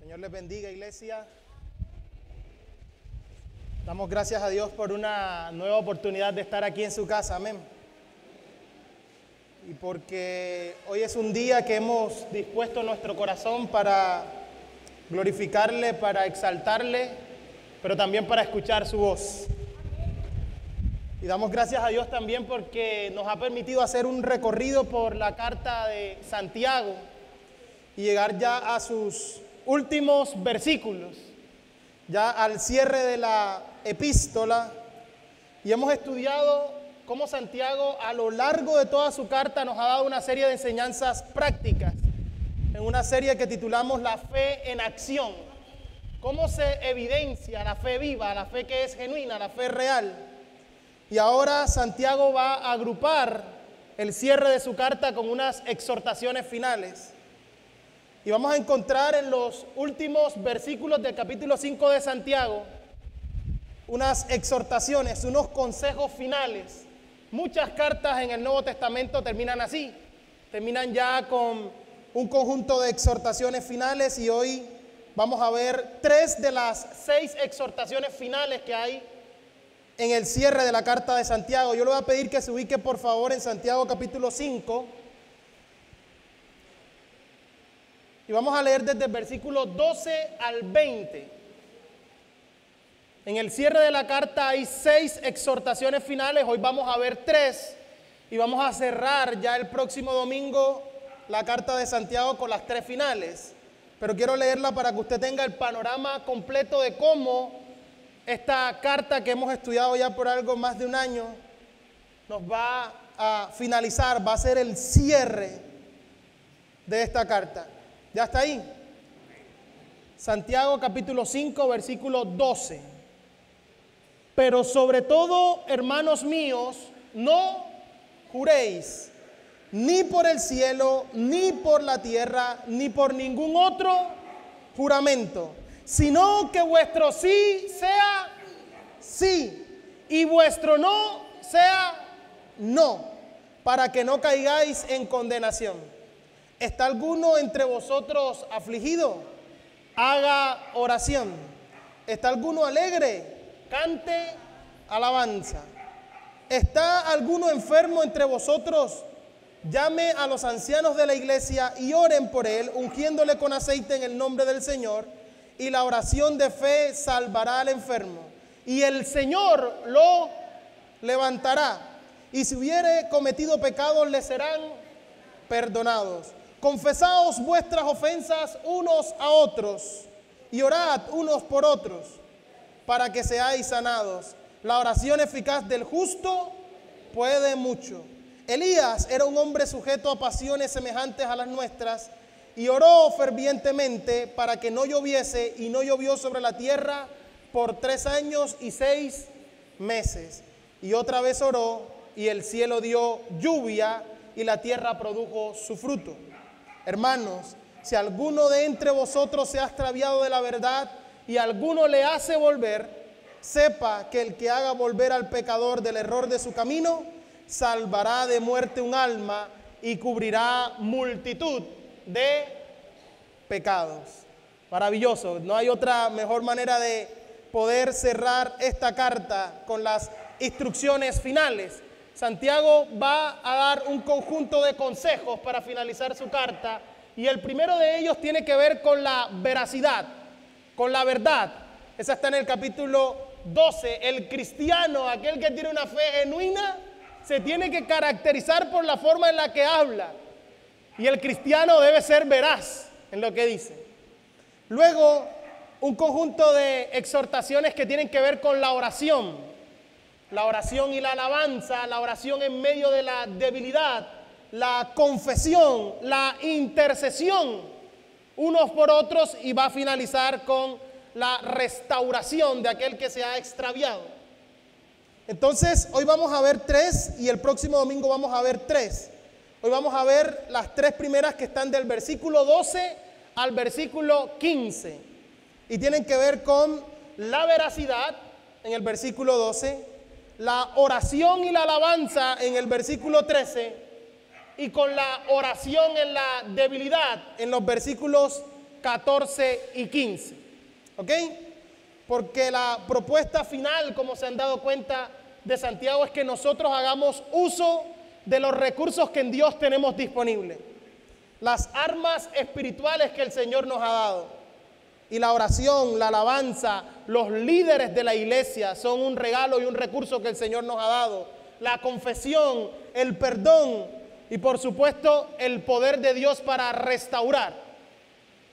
Señor les bendiga, iglesia. Damos gracias a Dios por una nueva oportunidad de estar aquí en su casa, amén. Y porque hoy es un día que hemos dispuesto nuestro corazón para glorificarle, para exaltarle, pero también para escuchar su voz. Y damos gracias a Dios también porque nos ha permitido hacer un recorrido por la carta de Santiago y llegar ya a sus últimos versículos, ya al cierre de la epístola, y hemos estudiado cómo Santiago a lo largo de toda su carta nos ha dado una serie de enseñanzas prácticas, en una serie que titulamos La fe en acción, cómo se evidencia la fe viva, la fe que es genuina, la fe real. Y ahora Santiago va a agrupar el cierre de su carta con unas exhortaciones finales. Y vamos a encontrar en los últimos versículos del capítulo 5 de Santiago unas exhortaciones, unos consejos finales. Muchas cartas en el Nuevo Testamento terminan así, terminan ya con un conjunto de exhortaciones finales, y hoy vamos a ver 3 de las 6 exhortaciones finales que hay en el cierre de la carta de Santiago. Yo le voy a pedir que se ubique por favor en Santiago capítulo 5. Y vamos a leer desde el versículo 12 al 20. En el cierre de la carta hay 6 exhortaciones finales. Hoy vamos a ver 3. Y vamos a cerrar ya el próximo domingo la carta de Santiago con las 3 finales. Pero quiero leerla para que usted tenga el panorama completo de cómo esta carta que hemos estudiado ya por algo más de un año nos va a finalizar, va a ser el cierre de esta carta. ¿Ya está ahí? Santiago capítulo 5, versículo 12. Pero sobre todo, hermanos míos, no juréis, ni por el cielo, ni por la tierra, ni por ningún otro juramento, sino que vuestro sí sea sí, y vuestro no sea no, para que no caigáis en condenación. ¿Está alguno entre vosotros afligido? Haga oración. ¿Está alguno alegre? Cante alabanza. ¿Está alguno enfermo entre vosotros? Llame a los ancianos de la iglesia y oren por él, ungiéndole con aceite en el nombre del Señor, y la oración de fe salvará al enfermo, y el Señor lo levantará, y si hubiere cometido pecados le serán perdonados. Confesaos vuestras ofensas unos a otros y orad unos por otros para que seáis sanados. La oración eficaz del justo puede mucho. Elías era un hombre sujeto a pasiones semejantes a las nuestras y oró fervientemente para que no lloviese, y no llovió sobre la tierra por 3 años y 6 meses. Y otra vez oró y el cielo dio lluvia y la tierra produjo su fruto. Hermanos, si alguno de entre vosotros se ha extraviado de la verdad y alguno le hace volver, sepa que el que haga volver al pecador del error de su camino, salvará de muerte un alma y cubrirá multitud de pecados. Maravilloso. No hay otra mejor manera de poder cerrar esta carta con las instrucciones finales. Santiago va a dar un conjunto de consejos para finalizar su carta, y el primero de ellos tiene que ver con la veracidad, con la verdad. Esa está en el capítulo 12. El cristiano, aquel que tiene una fe genuina, se tiene que caracterizar por la forma en la que habla, y el cristiano debe ser veraz en lo que dice. Luego, un conjunto de exhortaciones que tienen que ver con la oración y la alabanza, la oración en medio de la debilidad, la confesión, la intercesión unos por otros, y va a finalizar con la restauración de aquel que se ha extraviado. Entonces, hoy vamos a ver 3 y el próximo domingo vamos a ver 3. Hoy vamos a ver las 3 primeras que están del versículo 12 al versículo 15 y tienen que ver con la veracidad en el versículo 12, la oración y la alabanza en el versículo 13 y con la oración en la debilidad en los versículos 14 y 15. ¿Ok? Porque la propuesta final, como se han dado cuenta, de Santiago es que nosotros hagamos uso de los recursos que en Dios tenemos disponibles. Las armas espirituales que el Señor nos ha dado. Y la oración, la alabanza, los líderes de la iglesia son un regalo y un recurso que el Señor nos ha dado. La confesión, el perdón y por supuesto el poder de Dios para restaurar.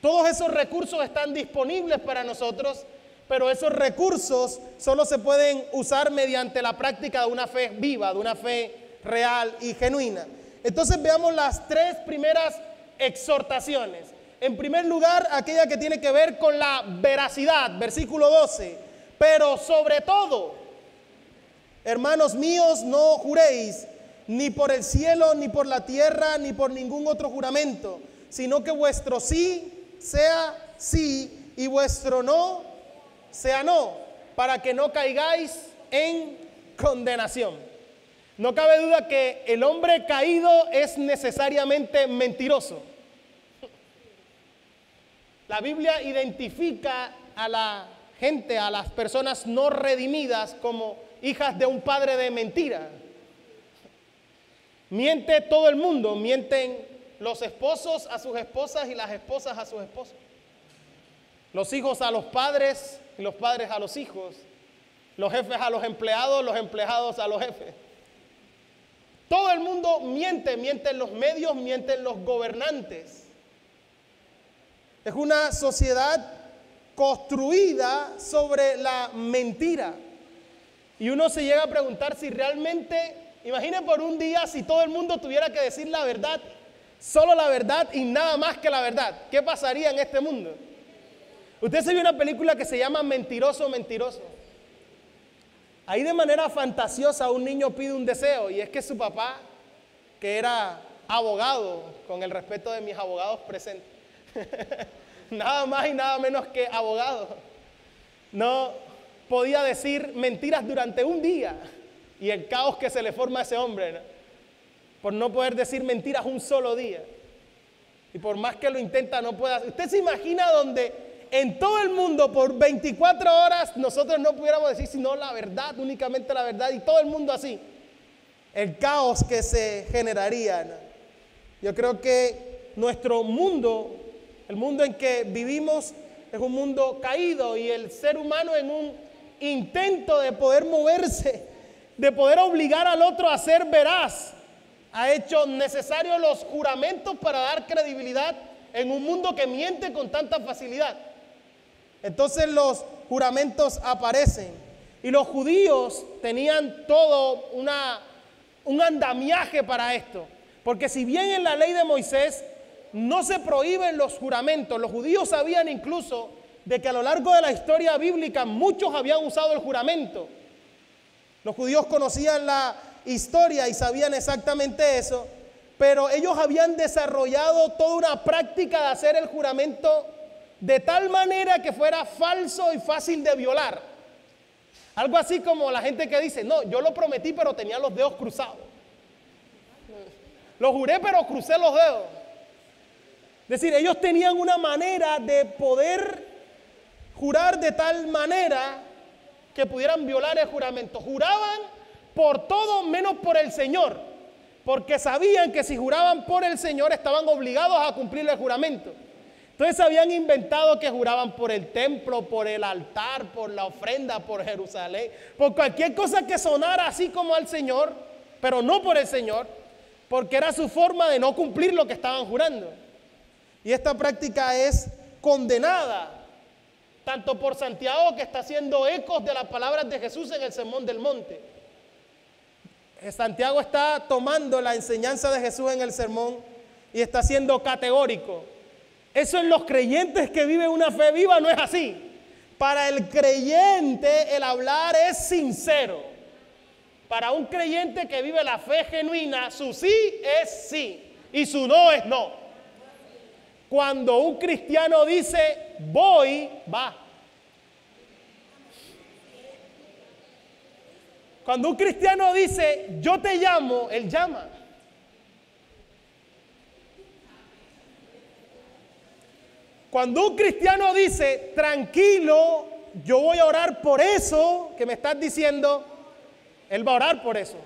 Todos esos recursos están disponibles para nosotros, pero esos recursos solo se pueden usar mediante la práctica de una fe viva, de una fe real y genuina. Entonces veamos las tres primeras exhortaciones. En primer lugar, aquella que tiene que ver con la veracidad, versículo 12. Pero sobre todo, hermanos míos, no juréis ni por el cielo, ni por la tierra, ni por ningún otro juramento, sino que vuestro sí sea sí y vuestro no sea no, para que no caigáis en condenación. No cabe duda que el hombre caído es necesariamente mentiroso. La Biblia identifica a la gente, a las personas no redimidas como hijas de un padre de mentira. Miente todo el mundo, mienten los esposos a sus esposas y las esposas a sus esposos. Los hijos a los padres y los padres a los hijos. Los jefes a los empleados a los jefes. Todo el mundo miente, mienten los medios, mienten los gobernantes. Es una sociedad construida sobre la mentira. Y uno se llega a preguntar si realmente, imaginen por un día si todo el mundo tuviera que decir la verdad, solo la verdad y nada más que la verdad. ¿Qué pasaría en este mundo? Usted se vio una película que se llama Mentiroso, Mentiroso. Ahí de manera fantasiosa un niño pide un deseo y es que su papá, que era abogado, con el respeto de mis abogados presentes, nada más y nada menos que abogado, no podía decir mentiras durante un día y el caos que se le forma a ese hombre, ¿no? Por no poder decir mentiras un solo día y por más que lo intenta no puede hacer. ¿Usted se imagina donde en todo el mundo por 24 horas nosotros no pudiéramos decir sino la verdad, únicamente la verdad y todo el mundo así? El caos que se generaría, ¿no? Yo creo que nuestro mundo, el mundo en que vivimos es un mundo caído y el ser humano en un intento de poder moverse, de poder obligar al otro a ser veraz, ha hecho necesarios los juramentos para dar credibilidad en un mundo que miente con tanta facilidad. Entonces los juramentos aparecen y los judíos tenían todo un andamiaje para esto, porque si bien en la ley de Moisés no se prohíben los juramentos, los judíos sabían incluso de que a lo largo de la historia bíblica muchos habían usado el juramento. Los judíos conocían la historia y sabían exactamente eso, pero ellos habían desarrollado toda una práctica de hacer el juramento de tal manera que fuera falso y fácil de violar. Algo así como la gente que dice, no, yo lo prometí pero tenía los dedos cruzados. Lo juré pero crucé los dedos. Es decir, ellos tenían una manera de poder jurar de tal manera que pudieran violar el juramento. Juraban por todo menos por el Señor, porque sabían que si juraban por el Señor estaban obligados a cumplir el juramento. Entonces habían inventado que juraban por el templo, por el altar, por la ofrenda, por Jerusalén, por cualquier cosa que sonara así como al Señor, pero no por el Señor, porque era su forma de no cumplir lo que estaban jurando. Y esta práctica es condenada, tanto por Santiago, que está haciendo ecos de las palabras de Jesús en el Sermón del Monte. Santiago está tomando la enseñanza de Jesús en el sermón y está siendo categórico. Eso en los creyentes que viven una fe viva no es así. Para el creyente el hablar es sincero. Para un creyente que vive la fe genuina, su sí es sí y su no es no. Cuando un cristiano dice voy, va. Cuando un cristiano dice yo te llamo, él llama. Cuando un cristiano dice, tranquilo, yo voy a orar por eso que me estás diciendo, él va a orar por eso.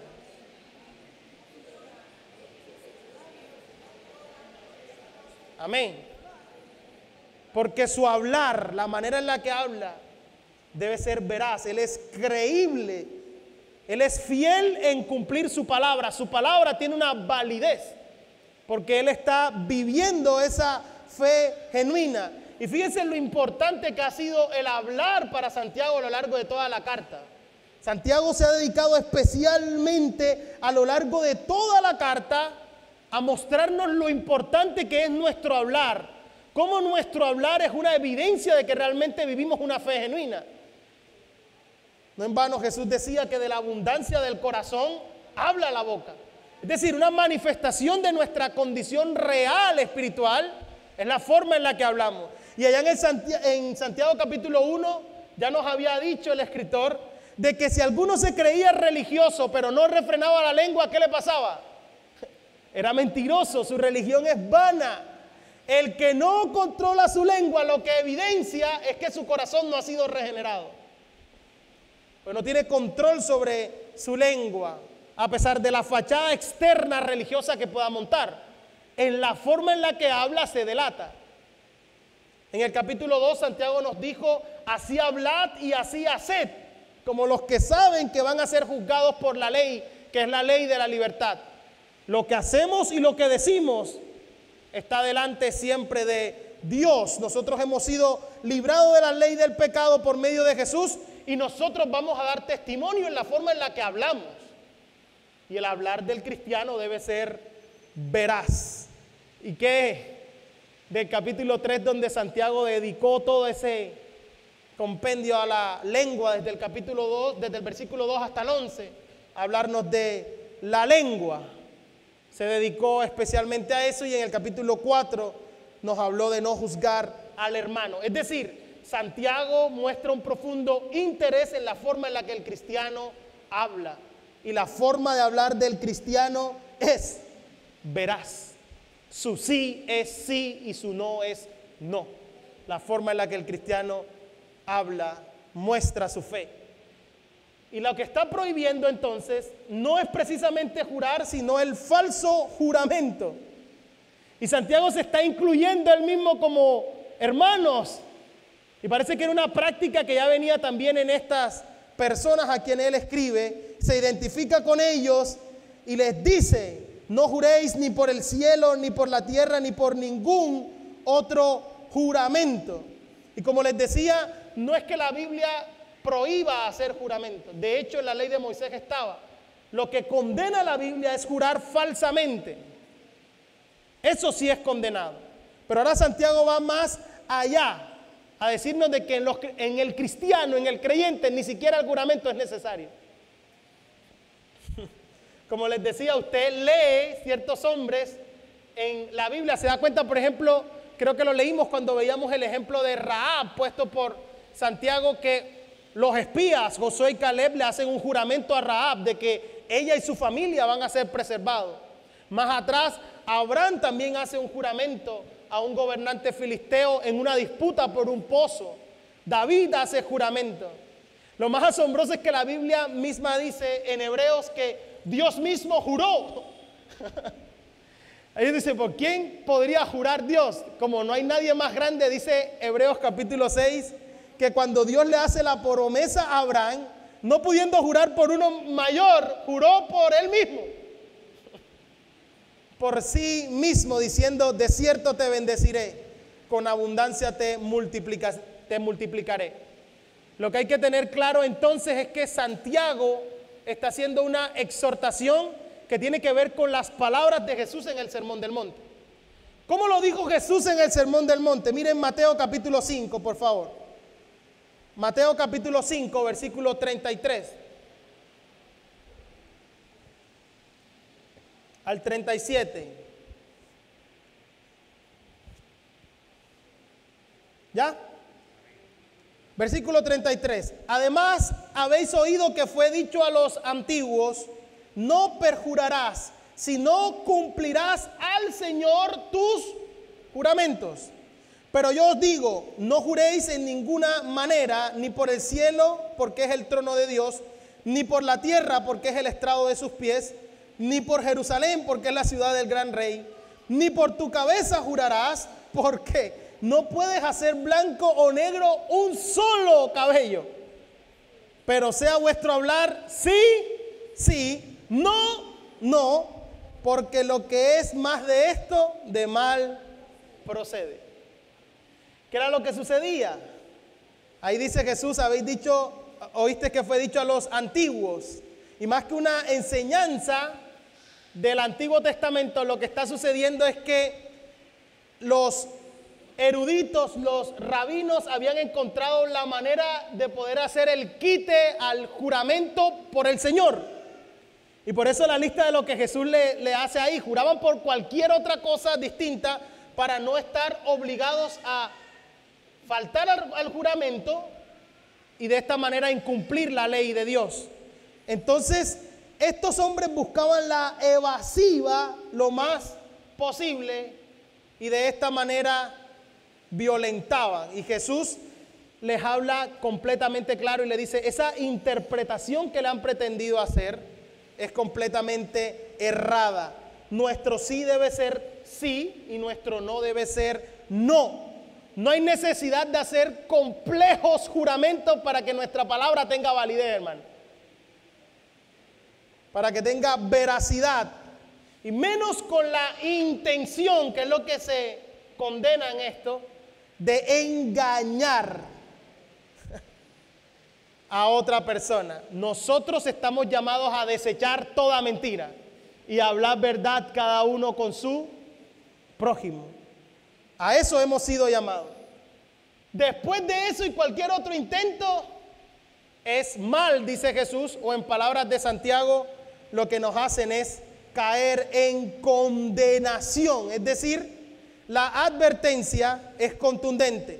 Amén. Porque su hablar, la manera en la que habla, debe ser veraz. Él es creíble. Él es fiel en cumplir su palabra. Su palabra tiene una validez. Porque él está viviendo esa fe genuina. Y fíjense lo importante que ha sido el hablar para Santiago a lo largo de toda la carta. Santiago se ha dedicado especialmente a lo largo de toda la carta a mostrarnos lo importante que es nuestro hablar. Cómo nuestro hablar es una evidencia de que realmente vivimos una fe genuina. No en vano Jesús decía que de la abundancia del corazón habla la boca. Es decir, una manifestación de nuestra condición real espiritual es la forma en la que hablamos. Y allá en Santiago capítulo 1 ya nos había dicho el escritor de que si alguno se creía religioso pero no refrenaba la lengua, ¿qué le pasaba? Era mentiroso, su religión es vana. El que no controla su lengua lo que evidencia es que su corazón no ha sido regenerado. Pues no tiene control sobre su lengua, a pesar de la fachada externa religiosa que pueda montar. En la forma en la que habla se delata. En el capítulo 2 Santiago nos dijo, así hablad y así haced, como los que saben que van a ser juzgados por la ley, que es la ley de la libertad. Lo que hacemos y lo que decimos está delante siempre de Dios. Nosotros hemos sido librados de la ley del pecado por medio de Jesús y nosotros vamos a dar testimonio en la forma en la que hablamos. Y el hablar del cristiano debe ser veraz. ¿Y qué? Del capítulo 3 donde Santiago dedicó todo ese compendio a la lengua desde el capítulo 2, desde el versículo 2 hasta el 11, a hablarnos de la lengua. Se dedicó especialmente a eso y en el capítulo 4 nos habló de no juzgar al hermano. Es decir, Santiago muestra un profundo interés en la forma en la que el cristiano habla. Y la forma de hablar del cristiano es veraz. Su sí es sí y su no es no. La forma en la que el cristiano habla muestra su fe. Y lo que está prohibiendo entonces no es precisamente jurar, sino el falso juramento. Y Santiago se está incluyendo él mismo como hermanos. Y parece que era una práctica que ya venía también en estas personas a quien él escribe. Se identifica con ellos y les dice, no juréis ni por el cielo, ni por la tierra, ni por ningún otro juramento. Y como les decía, no es que la Biblia prohíba hacer juramento. De hecho, en la ley de Moisés estaba. Lo que condena la Biblia es jurar falsamente. Eso sí es condenado. Pero ahora Santiago va más allá a decirnos de que en el cristiano, en el creyente, ni siquiera el juramento es necesario. Como les decía, usted lee ciertos hombres en la Biblia, se da cuenta, por ejemplo, creo que lo leímos cuando veíamos el ejemplo de Rahab puesto por Santiago, que los espías, Josué y Caleb, le hacen un juramento a Rahab de que ella y su familia van a ser preservados. Más atrás, Abraham también hace un juramento a un gobernante filisteo en una disputa por un pozo. David hace juramento. Lo más asombroso es que la Biblia misma dice en Hebreos que Dios mismo juró. Ahí dice, ¿por quién podría jurar Dios? Como no hay nadie más grande, dice Hebreos capítulo 6, que cuando Dios le hace la promesa a Abraham, no pudiendo jurar por uno mayor, juró por él mismo. Por sí mismo, diciendo, de cierto te bendeciré, con abundancia te multiplicaré. Lo que hay que tener claro entonces es que Santiago está haciendo una exhortación que tiene que ver con las palabras de Jesús en el Sermón del Monte. ¿Cómo lo dijo Jesús en el Sermón del Monte? Miren Mateo capítulo 5, por favor. Mateo capítulo 5, versículo 33 al 37. ¿Ya? Versículo 33. Además, habéis oído que fue dicho a los antiguos, no perjurarás, sino cumplirás al Señor tus juramentos. Pero yo os digo, no juréis en ninguna manera, ni por el cielo, porque es el trono de Dios, ni por la tierra, porque es el estrado de sus pies, ni por Jerusalén, porque es la ciudad del gran rey, ni por tu cabeza jurarás, porque no puedes hacer blanco o negro un solo cabello. Pero sea vuestro hablar sí, sí, no, no, porque lo que es más de esto, de mal procede. ¿Qué era lo que sucedía? Ahí dice Jesús, habéis dicho, oíste que fue dicho a los antiguos. Y más que una enseñanza del Antiguo Testamento, lo que está sucediendo es que los eruditos, los rabinos habían encontrado la manera de poder hacer el quite al juramento por el Señor. Y por eso la lista de lo que Jesús le hace ahí, juraban por cualquier otra cosa distinta para no estar obligados a faltar al juramento y de esta manera incumplir la ley de Dios. Entonces, estos hombres buscaban la evasiva lo más posible y de esta manera violentaban. Y Jesús les habla completamente claro y le dice, esa interpretación que le han pretendido hacer es completamente errada. Nuestro sí debe ser sí y nuestro no debe ser no. No hay necesidad de hacer complejos juramentos para que nuestra palabra tenga validez, hermano. Para que tenga veracidad. Y menos con la intención, que es lo que se condena en esto, de engañar a otra persona. Nosotros estamos llamados a desechar toda mentira y a hablar verdad cada uno con su prójimo. A eso hemos sido llamados. Después de eso y cualquier otro intento es mal, dice Jesús, o en palabras de Santiago, lo que nos hacen es caer en condenación. Es decir, la advertencia es contundente.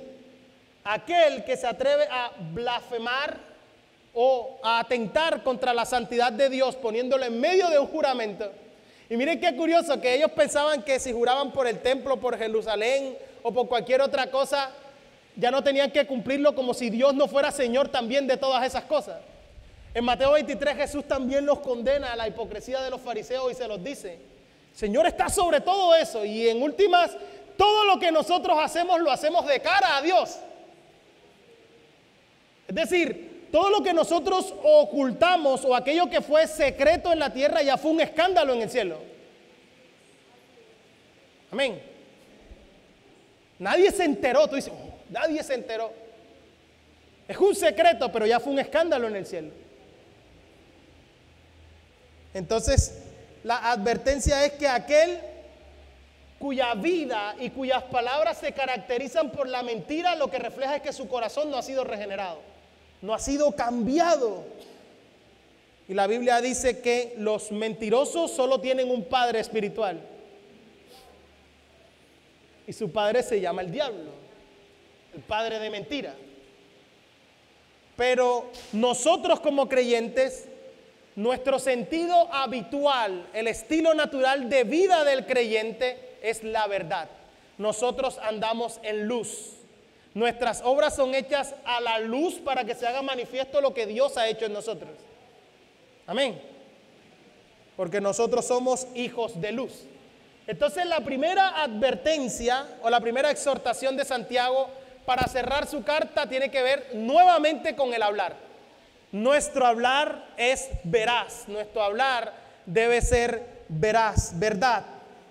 Aquel que se atreve a blasfemar o a atentar contra la santidad de Dios poniéndolo en medio de un juramento. Y miren qué curioso que ellos pensaban que si juraban por el templo, por Jerusalén o por cualquier otra cosa, ya no tenían que cumplirlo, como si Dios no fuera Señor también de todas esas cosas. En Mateo 23 Jesús también los condena a la hipocresía de los fariseos y se los dice, Señor está sobre todo eso y en últimas todo lo que nosotros hacemos lo hacemos de cara a Dios. Es decir, todo lo que nosotros ocultamos o aquello que fue secreto en la tierra ya fue un escándalo en el cielo. Amén. Nadie se enteró, tú dices, nadie se enteró. Es un secreto, pero ya fue un escándalo en el cielo. Entonces, la advertencia es que aquel cuya vida y cuyas palabras se caracterizan por la mentira, lo que refleja es que su corazón no ha sido regenerado. No ha sido cambiado. Y la Biblia dice que los mentirosos solo tienen un padre espiritual. Y su padre se llama el diablo, el padre de mentira. Pero nosotros como creyentes, nuestro sentido habitual, el estilo natural de vida del creyente es la verdad. Nosotros andamos en luz. Nuestras obras son hechas a la luz para que se haga manifiesto lo que Dios ha hecho en nosotros. Amén. Porque nosotros somos hijos de luz. Entonces la primera advertencia o la primera exhortación de Santiago para cerrar su carta tiene que ver nuevamente con el hablar. Nuestro hablar es veraz. Nuestro hablar debe ser veraz, verdad.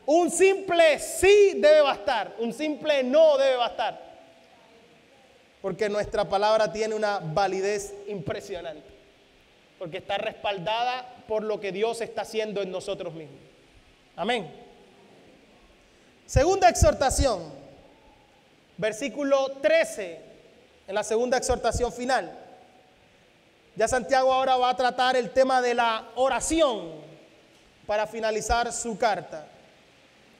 Un simple sí debe bastar. Un simple no debe bastar. Porque nuestra palabra tiene una validez impresionante. Porque está respaldada por lo que Dios está haciendo en nosotros mismos. Amén. Segunda exhortación. Versículo 13. En la segunda exhortación final. Ya Santiago ahora va a tratar el tema de la oración para finalizar su carta.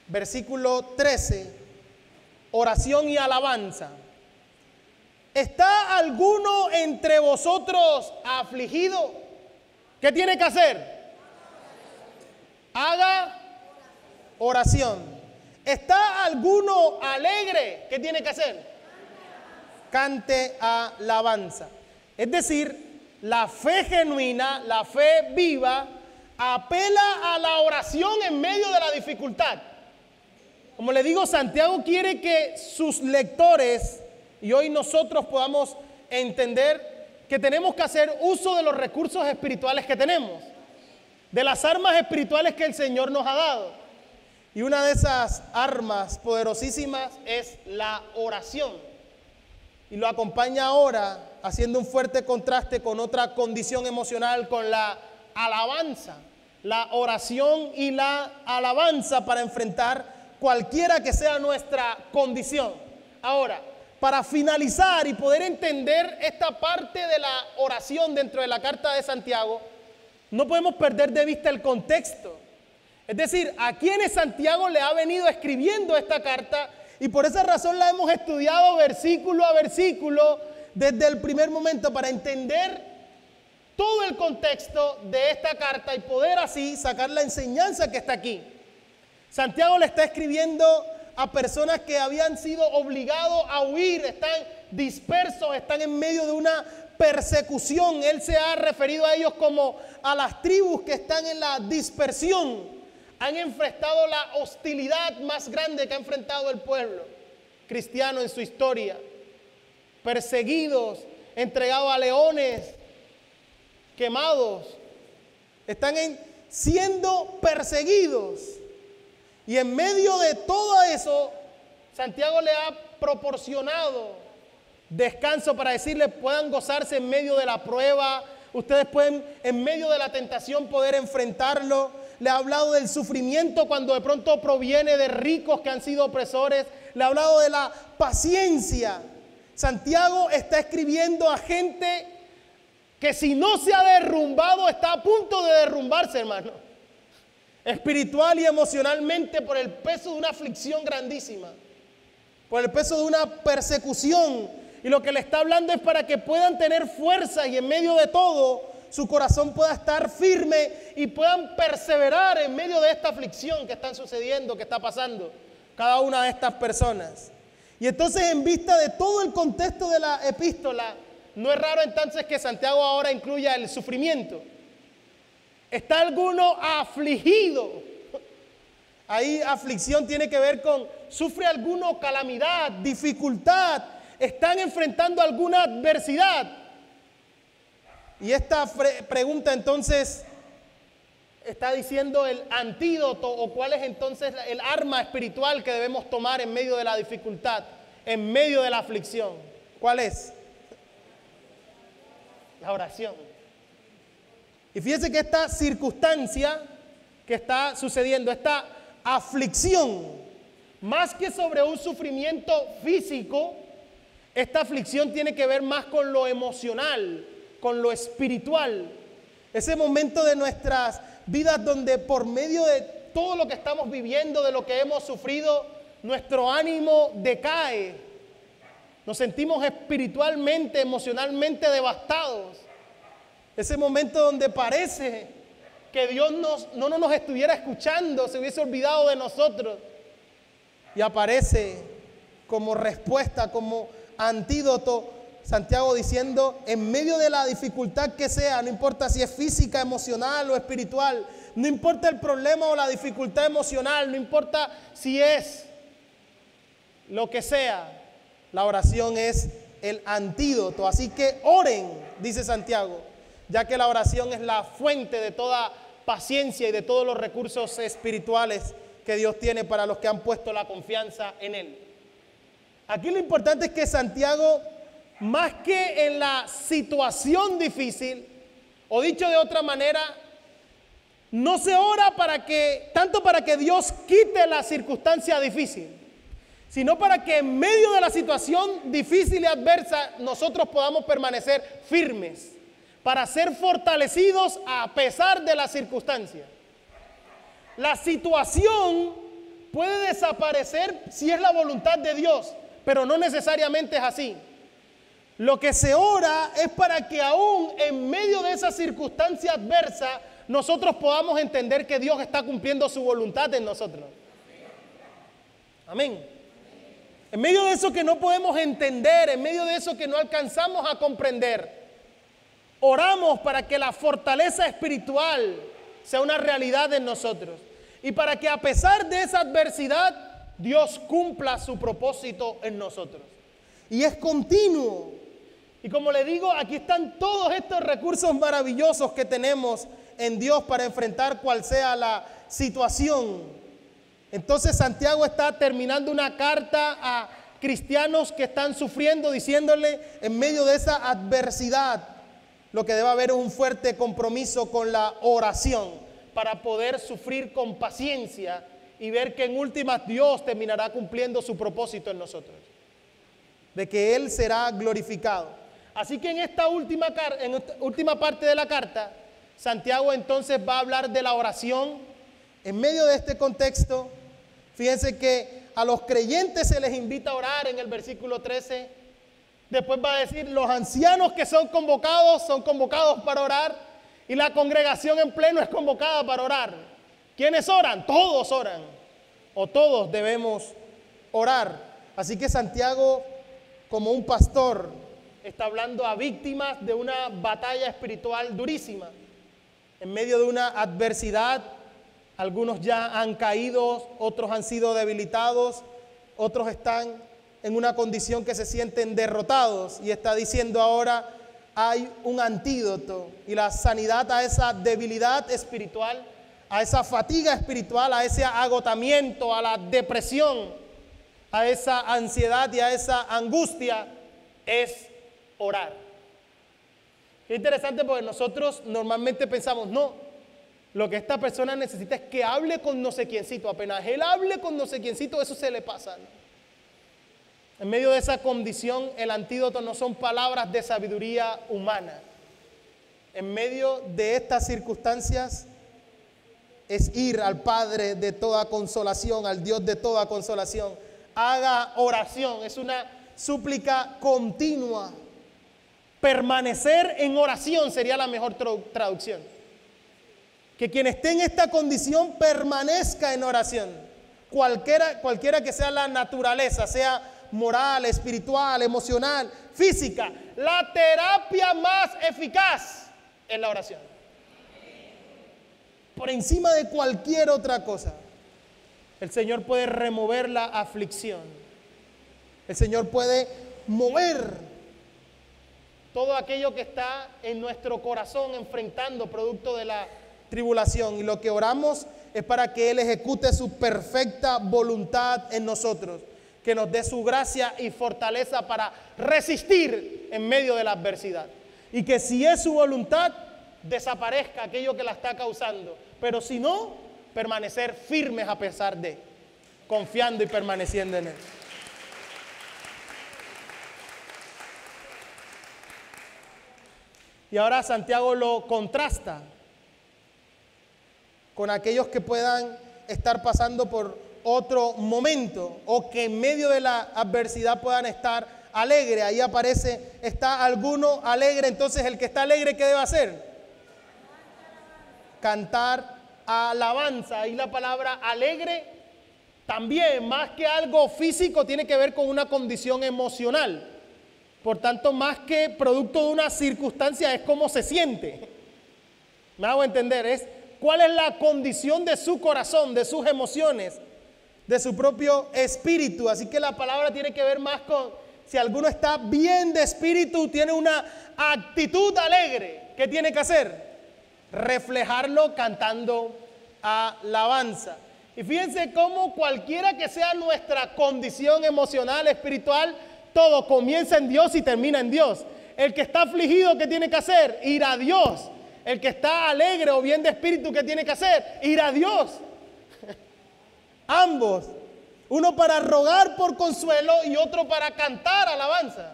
Versículo 13. Oración y alabanza. ¿Está alguno entre vosotros afligido? ¿Qué tiene que hacer? Haga oración. ¿Está alguno alegre? ¿Qué tiene que hacer? Cante alabanza. Es decir, la fe genuina, la fe viva, apela a la oración en medio de la dificultad. Como le digo, Santiago quiere que sus lectores y hoy nosotros podamos entender que tenemos que hacer uso de los recursos espirituales que tenemos, de las armas espirituales que el Señor nos ha dado. Y una de esas armas poderosísimas es la oración. Y lo acompaña ahora haciendo un fuerte contraste con otra condición emocional, con la alabanza. La oración y la alabanza para enfrentar cualquiera que sea nuestra condición. Ahora, para finalizar y poder entender esta parte de la oración dentro de la carta de Santiago, no podemos perder de vista el contexto. Es decir, a quienes Santiago le ha venido escribiendo esta carta, y por esa razón la hemos estudiado versículo a versículo desde el primer momento para entender todo el contexto de esta carta y poder así sacar la enseñanza que está aquí. Santiago le está escribiendo a personas que habían sido obligados a huir, están dispersos, están en medio de una persecución. Él se ha referido a ellos como a las tribus que están en la dispersión. Han enfrentado la hostilidad más grande que ha enfrentado el pueblo cristiano en su historia. Perseguidos, entregados a leones, quemados. Están siendo perseguidos. Y en medio de todo eso, Santiago le ha proporcionado descanso para decirle, puedan gozarse en medio de la prueba. Ustedes pueden, en medio de la tentación, poder enfrentarlo. Le ha hablado del sufrimiento cuando de pronto proviene de ricos que han sido opresores. Le ha hablado de la paciencia. Santiago está escribiendo a gente que si no se ha derrumbado, está a punto de derrumbarse, hermano. Espiritual y emocionalmente por el peso de una aflicción grandísima. Por el peso de una persecución. Y lo que le está hablando es para que puedan tener fuerza y en medio de todo su corazón pueda estar firme y puedan perseverar en medio de esta aflicción que están sucediendo, que está pasando cada una de estas personas. Y entonces, en vista de todo el contexto de la epístola, no es raro entonces que Santiago ahora incluya el sufrimiento. ¿Está alguno afligido? Ahí aflicción tiene que ver con, ¿sufre alguno calamidad, dificultad? ¿Están enfrentando alguna adversidad? Y esta pregunta entonces está diciendo el antídoto o cuál es entonces el arma espiritual que debemos tomar en medio de la dificultad, en medio de la aflicción. ¿Cuál es? La oración. Y fíjense que esta circunstancia que está sucediendo, esta aflicción, más que sobre un sufrimiento físico, esta aflicción tiene que ver más con lo emocional, con lo espiritual. Ese momento de nuestras vidas donde por medio de todo lo que estamos viviendo, de lo que hemos sufrido, nuestro ánimo decae. Nos sentimos espiritualmente, emocionalmente devastados. Ese momento donde parece que Dios no nos estuviera escuchando, se hubiese olvidado de nosotros. Y aparece como respuesta, como antídoto, Santiago diciendo, en medio de la dificultad que sea, no importa si es física, emocional o espiritual, no importa el problema o la dificultad emocional, no importa si es lo que sea, la oración es el antídoto. Así que oren, dice Santiago, ya que la oración es la fuente de toda paciencia y de todos los recursos espirituales que Dios tiene para los que han puesto la confianza en Él. Aquí lo importante es que Santiago, más que en la situación difícil, o dicho de otra manera, no se ora tanto para que Dios quite la circunstancia difícil, sino para que en medio de la situación difícil y adversa nosotros podamos permanecer firmes, para ser fortalecidos a pesar de la circunstancia. La situación puede desaparecer si es la voluntad de Dios, pero no necesariamente es así. Lo que se ora es para que aún en medio de esa circunstancia adversa nosotros podamos entender que Dios está cumpliendo su voluntad en nosotros. Amén. En medio de eso que no podemos entender, en medio de eso que no alcanzamos a comprender, oramos para que la fortaleza espiritual sea una realidad en nosotros. Y para que a pesar de esa adversidad, Dios cumpla su propósito en nosotros. Y es continuo. Y como le digo, aquí están todos estos recursos maravillosos que tenemos en Dios para enfrentar cual sea la situación. Entonces Santiago está terminando una carta a cristianos que están sufriendo, diciéndole en medio de esa adversidad, lo que debe haber es un fuerte compromiso con la oración para poder sufrir con paciencia y ver que en últimas Dios terminará cumpliendo su propósito en nosotros, de que Él será glorificado. Así que en esta última parte de la carta, Santiago entonces va a hablar de la oración. En medio de este contexto, fíjense que a los creyentes se les invita a orar en el versículo 13. Después va a decir, los ancianos que son convocados para orar, y la congregación en pleno es convocada para orar. ¿Quiénes oran? Todos oran, o todos debemos orar. Así que Santiago, como un pastor, está hablando a víctimas de una batalla espiritual durísima. En medio de una adversidad, algunos ya han caído, otros han sido debilitados, otros están en una condición que se sienten derrotados, y está diciendo ahora hay un antídoto y la sanidad a esa debilidad espiritual, a esa fatiga espiritual, a ese agotamiento, a la depresión, a esa ansiedad y a esa angustia, es orar. Es interesante porque nosotros normalmente pensamos, no, lo que esta persona necesita es que hable con no sé quiéncito. Apenas él hable con no sé quiéncito, eso se le pasa, ¿no? En medio de esa condición, el antídoto no son palabras de sabiduría humana. En medio de estas circunstancias es ir al Padre de toda consolación, al Dios de toda consolación. Haga oración, es una súplica continua. Permanecer en oración sería la mejor traducción. Que quien esté en esta condición permanezca en oración. Cualquiera que sea la naturaleza, sea moral, espiritual, emocional, física. La terapia más eficaz es la oración. Por encima de cualquier otra cosa, el Señor puede remover la aflicción. El Señor puede mover todo aquello que está en nuestro corazón enfrentando producto de la tribulación. Y lo que oramos es para que Él ejecute su perfecta voluntad en nosotros, que nos dé su gracia y fortaleza para resistir en medio de la adversidad. Y que si es su voluntad, desaparezca aquello que la está causando. Pero si no, permanecer firmes a pesar de, confiando y permaneciendo en Él. Y ahora Santiago lo contrasta con aquellos que puedan estar pasando por otro momento o que en medio de la adversidad puedan estar alegres. Ahí aparece, está alguno alegre. Entonces el que está alegre, ¿qué debe hacer? Cantar alabanza. Ahí la palabra alegre también, más que algo físico, tiene que ver con una condición emocional. Por tanto, más que producto de una circunstancia, es cómo se siente. ¿Me hago entender? Es cuál es la condición de su corazón, de sus emociones, de su propio espíritu. Así que la palabra tiene que ver más con si alguno está bien de espíritu, tiene una actitud alegre. ¿Qué tiene que hacer? Reflejarlo cantando alabanza. Y fíjense cómo cualquiera que sea nuestra condición emocional, espiritual, todo comienza en Dios y termina en Dios. El que está afligido, ¿qué tiene que hacer? Ir a Dios. El que está alegre o bien de espíritu, ¿qué tiene que hacer? Ir a Dios. Ambos. Uno para rogar por consuelo y otro para cantar alabanza.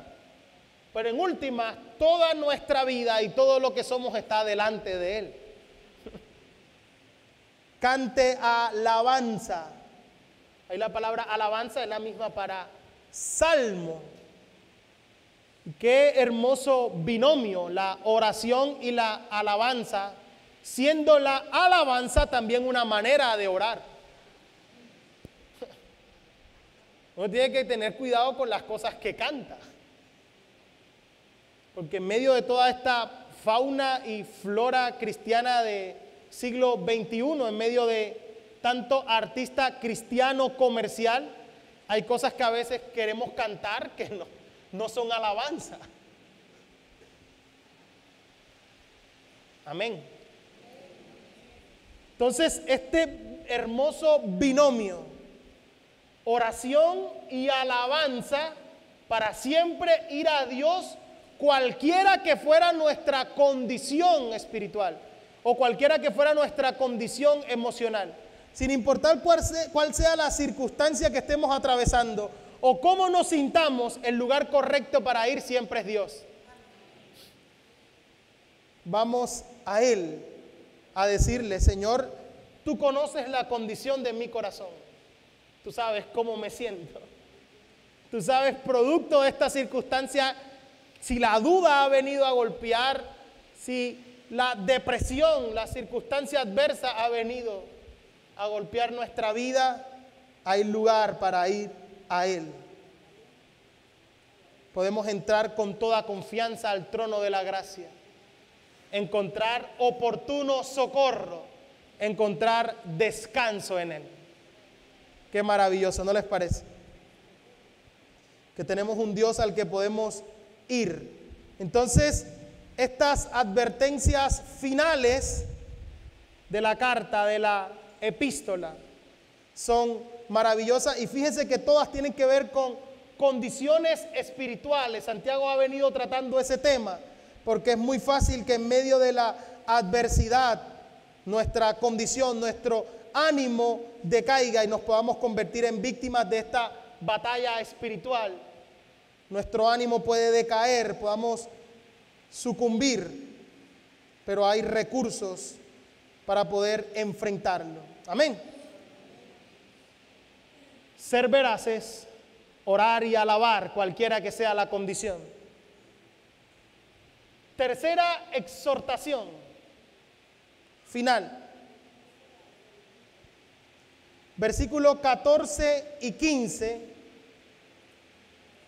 Pero en última, toda nuestra vida y todo lo que somos está delante de Él. Cante alabanza. Ahí la palabra alabanza es la misma para salmo. Qué hermoso binomio, la oración y la alabanza, siendo la alabanza también una manera de orar. Uno tiene que tener cuidado con las cosas que canta. Porque en medio de toda esta fauna y flora cristiana de siglo XXI, en medio de tanto artista cristiano comercial, hay cosas que a veces queremos cantar que no son alabanza. Amén. Entonces, este hermoso binomio, oración y alabanza, para siempre ir a Dios, cualquiera que fuera nuestra condición espiritual o cualquiera que fuera nuestra condición emocional, sin importar cuál sea la circunstancia que estemos atravesando o cómo nos sintamos, el lugar correcto para ir siempre es Dios. Vamos a Él a decirle: Señor, tú conoces la condición de mi corazón, tú sabes cómo me siento, tú sabes, producto de esta circunstancia, si la duda ha venido a golpear, si la depresión, la circunstancia adversa ha venido a golpear nuestra vida, hay lugar para ir a Él. Podemos entrar con toda confianza al trono de la gracia, encontrar oportuno socorro, encontrar descanso en Él. Qué maravilloso, ¿no les parece? Que tenemos un Dios al que podemos ir. Entonces, estas advertencias finales de la carta, de la epístola, son maravillosas, y fíjense que todas tienen que ver con condiciones espirituales. Santiago ha venido tratando ese tema porque es muy fácil que en medio de la adversidad nuestra condición, nuestro ánimo decaiga y nos podamos convertir en víctimas de esta batalla espiritual. Nuestro ánimo puede decaer, podamos sucumbir, pero hay recursos para poder enfrentarlo. Amén. Ser veraces, orar y alabar, cualquiera que sea la condición. Tercera exhortación final. Versículos 14 y 15.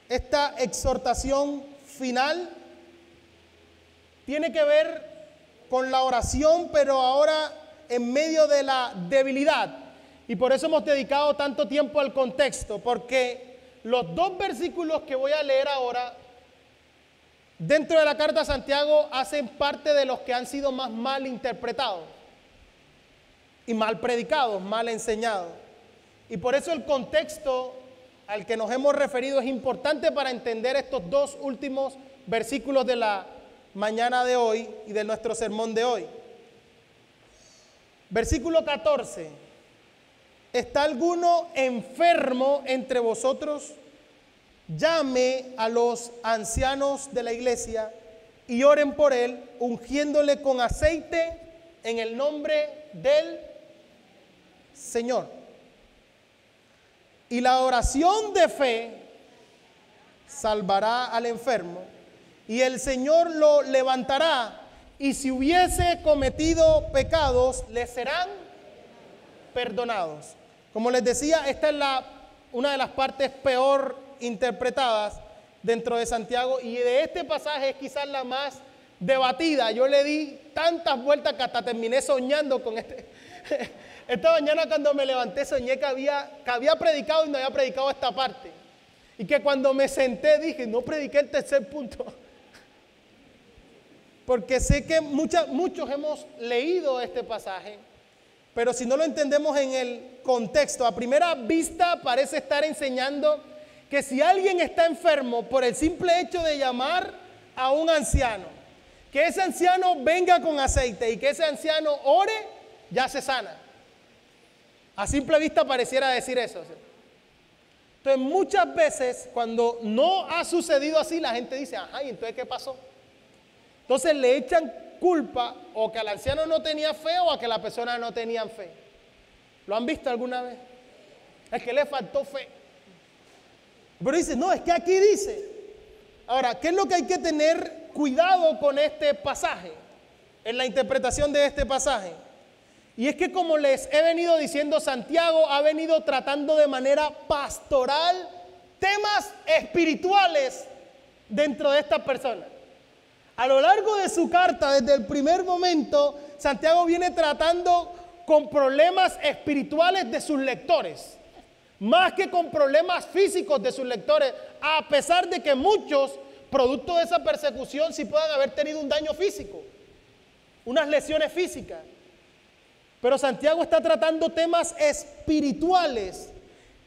Esta exhortación final tiene que ver con la oración, pero ahora en medio de la debilidad. Y por eso hemos dedicado tanto tiempo al contexto, porque los dos versículos que voy a leer ahora dentro de la carta a Santiago hacen parte de los que han sido más mal interpretados y mal predicados, mal enseñados. Y por eso el contexto al que nos hemos referido es importante para entender estos dos últimos versículos de la mañana de hoy y de nuestro sermón de hoy. Versículo 14. ¿Está alguno enfermo entre vosotros? Llame a los ancianos de la iglesia y oren por él, ungiéndole con aceite en el nombre del Señor. Y la oración de fe salvará al enfermo, y el Señor lo levantará, y si hubiese cometido pecados, le serán perdonados. Como les decía, esta es una de las partes peor interpretadas dentro de Santiago, y de este pasaje es quizás la más debatida. Yo le di tantas vueltas que hasta terminé soñando con este. Esta mañana cuando me levanté soñé que había predicado y no había predicado esta parte. Y que cuando me senté dije, no prediqué el tercer punto. Porque sé que muchos hemos leído este pasaje, pero si no lo entendemos en el contexto, a primera vista parece estar enseñando que si alguien está enfermo, por el simple hecho de llamar a un anciano, que ese anciano venga con aceite y que ese anciano ore, ya se sana. A simple vista pareciera decir eso. Entonces muchas veces cuando no ha sucedido así, la gente dice, ajá, ¿y entonces qué pasó? Entonces le echan culpa o que al anciano no tenía fe o a que la persona no tenía fe. ¿Lo han visto alguna vez? Es que le faltó fe. Pero dice, no, es que aquí dice. Ahora, ¿qué es lo que hay que tener cuidado con este pasaje? En la interpretación de este pasaje. Y es que, como les he venido diciendo, Santiago ha venido tratando de manera pastoral temas espirituales dentro de estas personas. A lo largo de su carta, desde el primer momento, Santiago viene tratando con problemas espirituales de sus lectores, más que con problemas físicos de sus lectores, a pesar de que muchos, producto de esa persecución, sí puedan haber tenido un daño físico, unas lesiones físicas. Pero Santiago está tratando temas espirituales.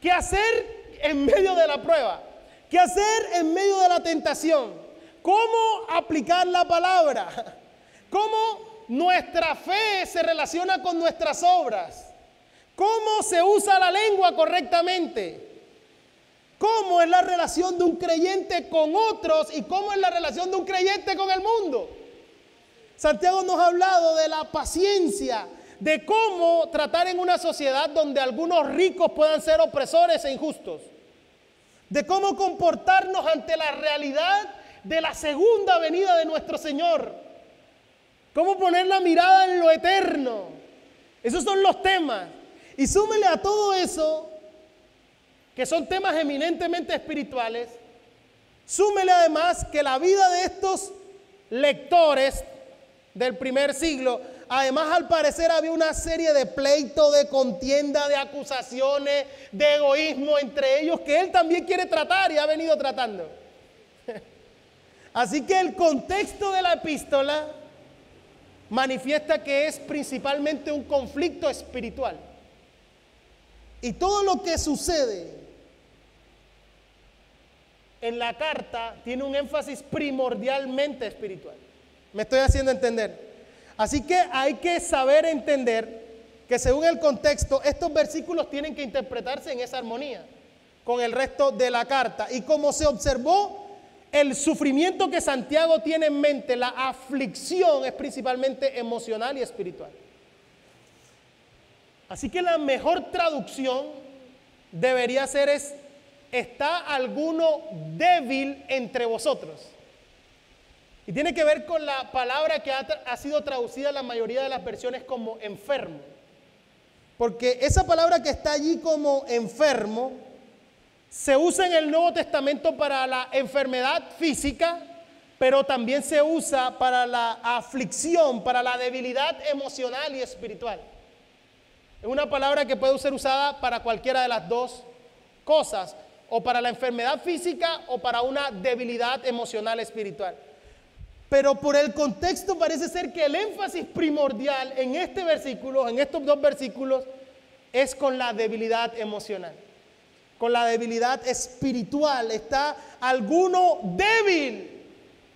¿Qué hacer en medio de la prueba? ¿Qué hacer en medio de la tentación? ¿Cómo aplicar la palabra? ¿Cómo nuestra fe se relaciona con nuestras obras? ¿Cómo se usa la lengua correctamente? ¿Cómo es la relación de un creyente con otros y cómo es la relación de un creyente con el mundo? Santiago nos ha hablado de la paciencia, de cómo tratar en una sociedad donde algunos ricos puedan ser opresores e injustos, de cómo comportarnos ante la realidad de la segunda venida de nuestro Señor, cómo poner la mirada en lo eterno. Esos son los temas. Y súmele a todo eso, que son temas eminentemente espirituales, súmele además que la vida de estos lectores del primer siglo, además al parecer había una serie de pleitos, de contienda, de acusaciones, de egoísmo entre ellos, que él también quiere tratar y ha venido tratando. Así que el contexto de la epístola manifiesta que es principalmente un conflicto espiritual. Y todo lo que sucede en la carta tiene un énfasis primordialmente espiritual. ¿Me estoy haciendo entender? Así que hay que saber entender que, según el contexto, estos versículos tienen que interpretarse en esa armonía con el resto de la carta. Y como se observó, el sufrimiento que Santiago tiene en mente, la aflicción, es principalmente emocional y espiritual. Así que la mejor traducción debería ser ¿está alguno débil entre vosotros? Y tiene que ver con la palabra que ha sido traducida en la mayoría de las versiones como enfermo. Porque esa palabra que está allí como enfermo se usa en el Nuevo Testamento para la enfermedad física, pero también se usa para la aflicción, para la debilidad emocional y espiritual. Es una palabra que puede ser usada para cualquiera de las dos cosas, o para la enfermedad física o para una debilidad emocional espiritual. Pero por el contexto parece ser que el énfasis primordial en este versículo, en estos dos versículos, es con la debilidad emocional, con la debilidad espiritual. ¿Está alguno débil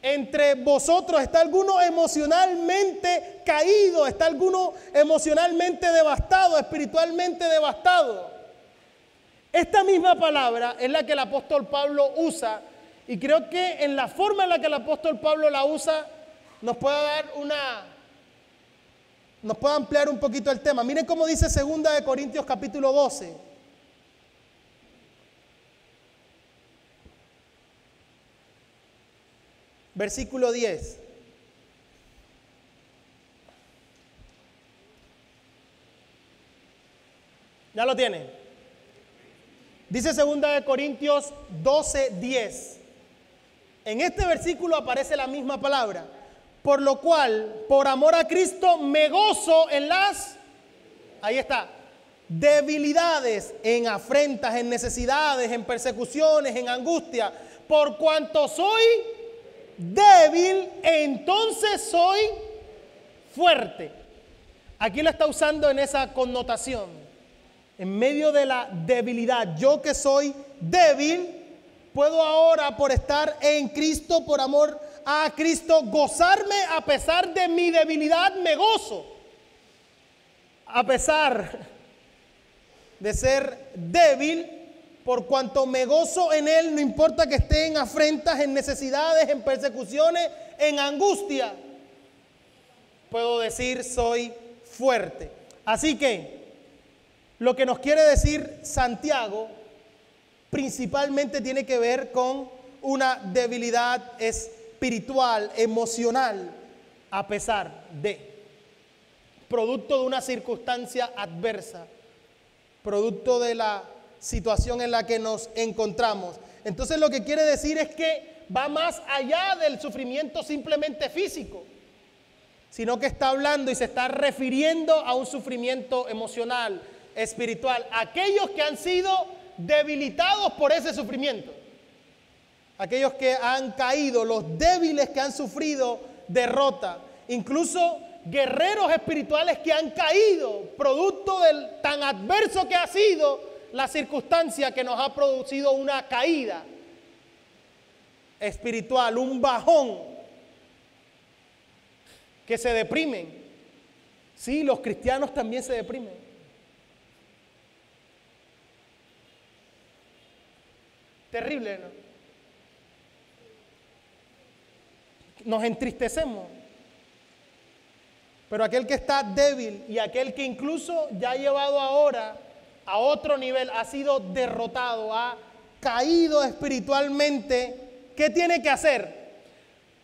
entre vosotros? ¿Está alguno emocionalmente caído? ¿Está alguno emocionalmente devastado, espiritualmente devastado? Esta misma palabra es la que el apóstol Pablo usa, y creo que en la forma en la que el apóstol Pablo la usa nos puede ampliar un poquito el tema. Miren cómo dice 2 de Corintios capítulo 12. Versículo 10. ¿Ya lo tienen? Dice 2 de Corintios 12, 10. En este versículo aparece la misma palabra. Por lo cual, por amor a Cristo, me gozo en las, ahí está, debilidades, en afrentas, en necesidades, en persecuciones, en angustia. Por cuanto soy débil, entonces soy fuerte. Aquí lo está usando en esa connotación. En medio de la debilidad, yo que soy débil, puedo ahora, por estar en Cristo, por amor a Cristo, gozarme. A pesar de mi debilidad, me gozo. A pesar de ser débil, por cuanto me gozo en Él, no importa que esté en afrentas, en necesidades, en persecuciones, en angustia, puedo decir soy fuerte. Así que lo que nos quiere decir Santiago principalmente tiene que ver con una debilidad espiritual, emocional, a pesar de. producto de una circunstancia adversa, producto de la situación en la que nos encontramos. Entonces lo que quiere decir es que va más allá del sufrimiento simplemente físico, sino que está hablando y se está refiriendo a un sufrimiento emocional, espiritual. Aquellos que han sido debilitados por ese sufrimiento, aquellos que han caído, los débiles que han sufrido derrota, incluso guerreros espirituales que han caído, producto del tan adverso que ha sido la circunstancia que nos ha producido una caída espiritual, un bajón, que se deprimen. Sí, los cristianos también se deprimen. Terrible, ¿no? Nos entristecemos. Pero aquel que está débil y aquel que incluso ya ha llevado ahora a otro nivel, ha sido derrotado, ha caído espiritualmente, ¿qué tiene que hacer?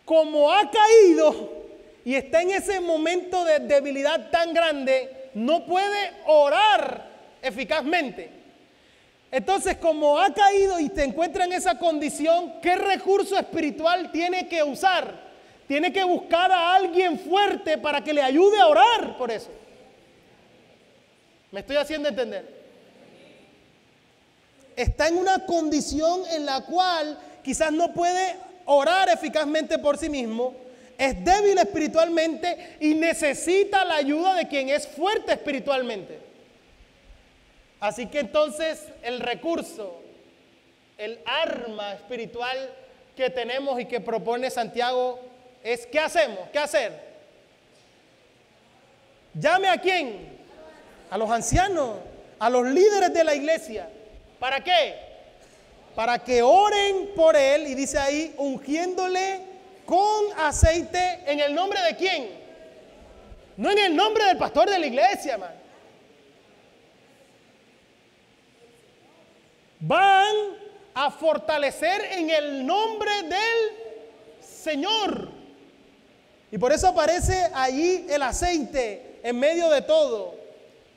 Como ha caído y está en ese momento de debilidad tan grande, no puede orar eficazmente. Entonces, como ha caído y se encuentra en esa condición, ¿qué recurso espiritual tiene que usar? Tiene que buscar a alguien fuerte para que le ayude a orar por eso. ¿Me estoy haciendo entender? Está en una condición en la cual quizás no puede orar eficazmente por sí mismo, es débil espiritualmente y necesita la ayuda de quien es fuerte espiritualmente. Así que entonces el recurso, el arma espiritual que tenemos y que propone Santiago es, ¿qué hacemos? ¿Qué hacer? Llame a quién, a los ancianos, a los líderes de la iglesia. ¿Para qué? Para que oren por él, y dice ahí, ungiéndole con aceite. ¿En el nombre de quién? No en el nombre del pastor de la iglesia, hermano. Van a fortalecer en el nombre del Señor. Y por eso aparece allí el aceite en medio de todo,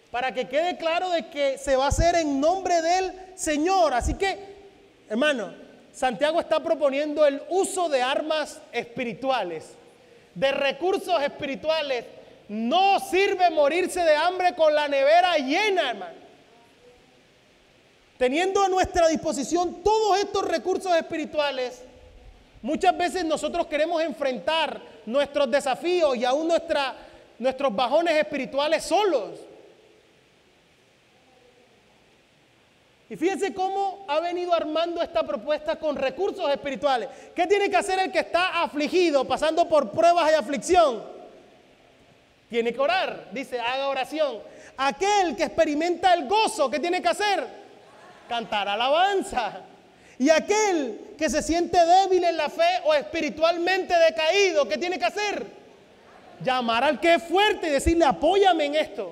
para que quede claro de que se va a hacer en nombre del Señor. Así que, hermano, Santiago está proponiendo el uso de armas espirituales, de recursos espirituales. No sirve morirse de hambre con la nevera llena, hermano. Teniendo a nuestra disposición todos estos recursos espirituales, muchas veces nosotros queremos enfrentar nuestros desafíos y aún nuestros bajones espirituales solos. Y fíjense cómo ha venido armando esta propuesta con recursos espirituales. ¿Qué tiene que hacer el que está afligido, pasando por pruebas y aflicción? Tiene que orar, dice, haga oración. Aquel que experimenta el gozo, ¿qué tiene que hacer? Cantar alabanza. Y aquel que se siente débil en la fe o espiritualmente decaído, ¿qué tiene que hacer? Llamar al que es fuerte y decirle, apóyame en esto.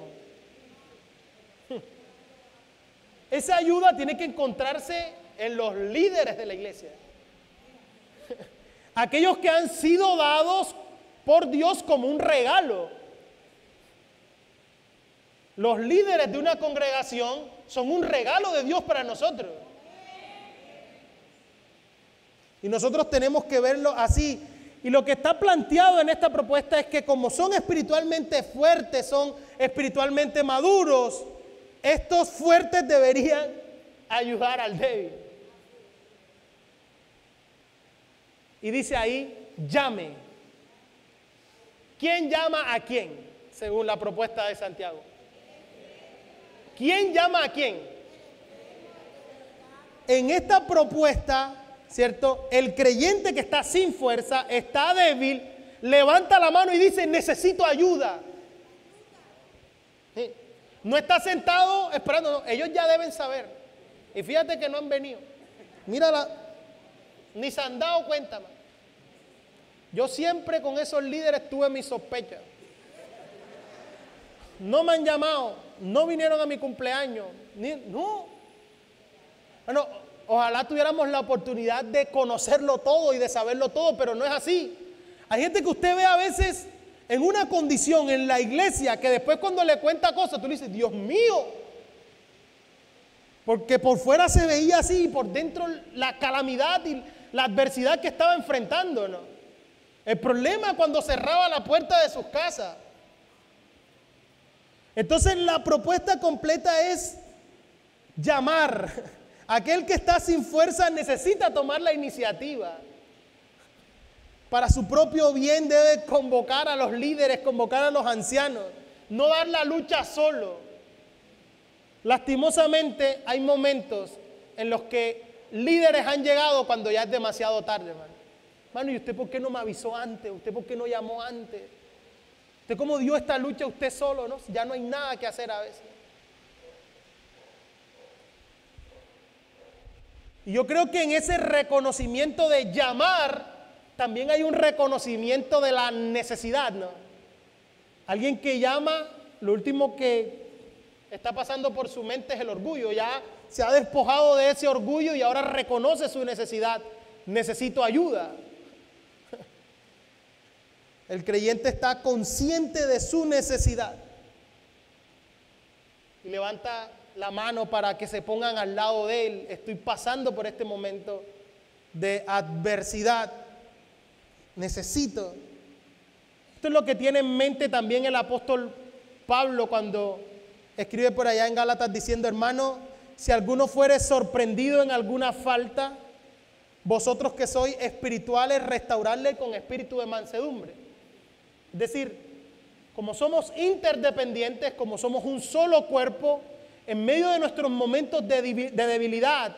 Esa ayuda tiene que encontrarse en los líderes de la iglesia. Aquellos que han sido dados por Dios como un regalo. Los líderes de una congregación son un regalo de Dios para nosotros. Y nosotros tenemos que verlo así. Y lo que está planteado en esta propuesta es que como son espiritualmente fuertes, son espiritualmente maduros, estos fuertes deberían ayudar al débil. Y dice ahí, llame. ¿Quién llama a quién? Según la propuesta de Santiago. ¿Quién llama a quién? En esta propuesta, ¿cierto? El creyente que está sin fuerza, está débil, levanta la mano y dice, necesito ayuda. ¿Sí? No está sentado esperando, no, ellos ya deben saber. Y fíjate que no han venido. Mírala, ni se han dado cuenta, man. Yo siempre con esos líderes tuve mis sospechas. No me han llamado, no vinieron a mi cumpleaños, no. Bueno, ojalá tuviéramos la oportunidad de conocerlo todo y de saberlo todo, pero no es así. Hay gente que usted ve a veces en una condición en la iglesia que después cuando le cuenta cosas, tú le dices, Dios mío, porque por fuera se veía así y por dentro la calamidad y la adversidad que estaba enfrentando, ¿no? El problema cuando cerraba la puerta de sus casas. Entonces la propuesta completa es llamar. Aquel que está sin fuerza necesita tomar la iniciativa. Para su propio bien debe convocar a los líderes, convocar a los ancianos, no dar la lucha solo. Lastimosamente hay momentos en los que líderes han llegado cuando ya es demasiado tarde, hermano. Hermano, ¿y usted por qué no me avisó antes? ¿Usted por qué no llamó antes? ¿Usted cómo dio esta lucha usted solo, no? Ya no hay nada que hacer a veces. Y yo creo que en ese reconocimiento de llamar, también hay un reconocimiento de la necesidad, ¿no? Alguien que llama, lo último que está pasando por su mente es el orgullo. Ya se ha despojado de ese orgullo y ahora reconoce su necesidad. Necesito ayuda. El creyente está consciente de su necesidad y levanta la mano para que se pongan al lado de él. Estoy pasando por este momento de adversidad. Necesito. Esto es lo que tiene en mente también el apóstol Pablo cuando escribe por allá en Gálatas diciendo, hermano, si alguno fuere sorprendido en alguna falta, vosotros que sois espirituales, restaurarle con espíritu de mansedumbre. Es decir, como somos interdependientes, como somos un solo cuerpo, en medio de nuestros momentos de debilidad,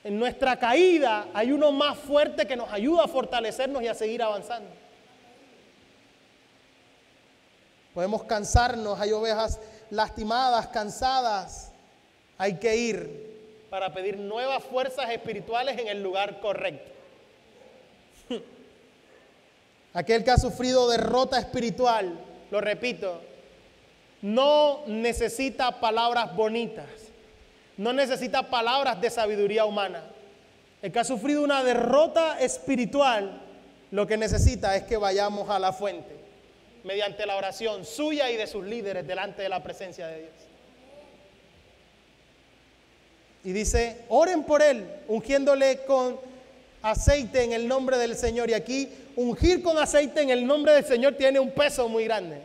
en nuestra caída, hay uno más fuerte que nos ayuda a fortalecernos y a seguir avanzando. Podemos cansarnos, hay ovejas lastimadas, cansadas. Hay que ir para pedir nuevas fuerzas espirituales en el lugar correcto. Aquel que ha sufrido derrota espiritual, lo repito, no necesita palabras bonitas, no necesita palabras de sabiduría humana. El que ha sufrido una derrota espiritual, lo que necesita es que vayamos a la fuente, mediante la oración suya y de sus líderes delante de la presencia de Dios. Y dice, oren por él, ungiéndole con aceite en el nombre del Señor. Y aquí, ungir con aceite en el nombre del Señor tiene un peso muy grande.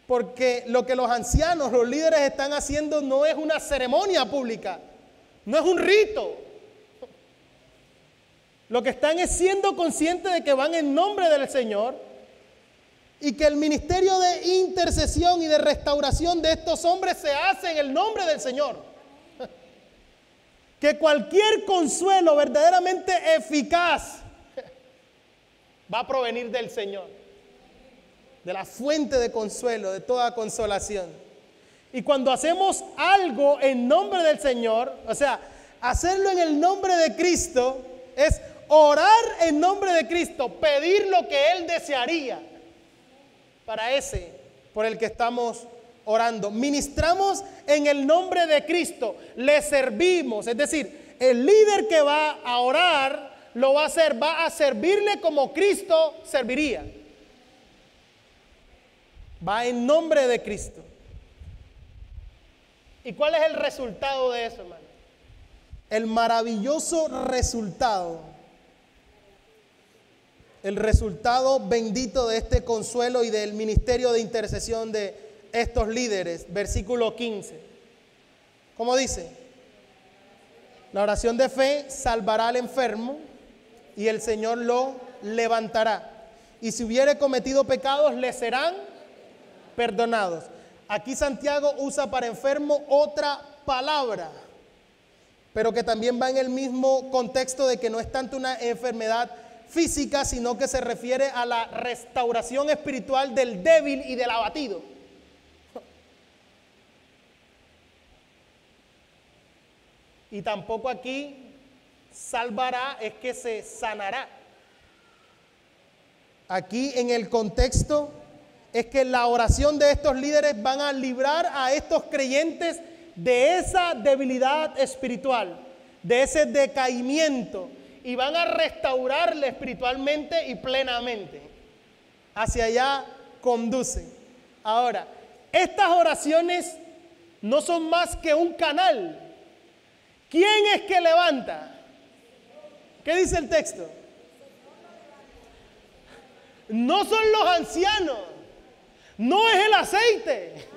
Porque lo que los ancianos, los líderes están haciendo no es una ceremonia pública, no es un rito. Lo que están es siendo conscientes de que van en nombre del Señor y que el ministerio de intercesión y de restauración de estos hombres se hace en el nombre del Señor. Que cualquier consuelo verdaderamente eficaz va a provenir del Señor, de la fuente de consuelo, de toda consolación. Y cuando hacemos algo en nombre del Señor, o sea, hacerlo en el nombre de Cristo, es orar en nombre de Cristo, pedir lo que Él desearía para ese por el que estamos orando. Ministramos en el nombre de Cristo, le servimos, es decir, el líder que va a orar lo va a hacer, va a servirle como Cristo serviría. Va en nombre de Cristo. ¿Y cuál es el resultado de eso, hermano? El maravilloso resultado, el resultado bendito de este consuelo y del ministerio de intercesión de estos líderes. Versículo 15. ¿Cómo dice? La oración de fe salvará al enfermo y el Señor lo levantará. Y si hubiere cometido pecados, le serán perdonados. Aquí Santiago usa para enfermo otra palabra, pero que también va en el mismo contexto de que no es tanto una enfermedad física, sino que se refiere a la restauración espiritual del débil y del abatido. Y tampoco aquí salvará es que se sanará. Aquí en el contexto es que la oración de estos líderes van a librar a estos creyentes de esa debilidad espiritual, de ese decaimiento, y van a restaurarle espiritualmente y plenamente. hacia allá conducen. Ahora, estas oraciones no son más que un canal. ¿Quién es que levanta? ¿Qué dice el texto? No son los ancianos, no es el aceite.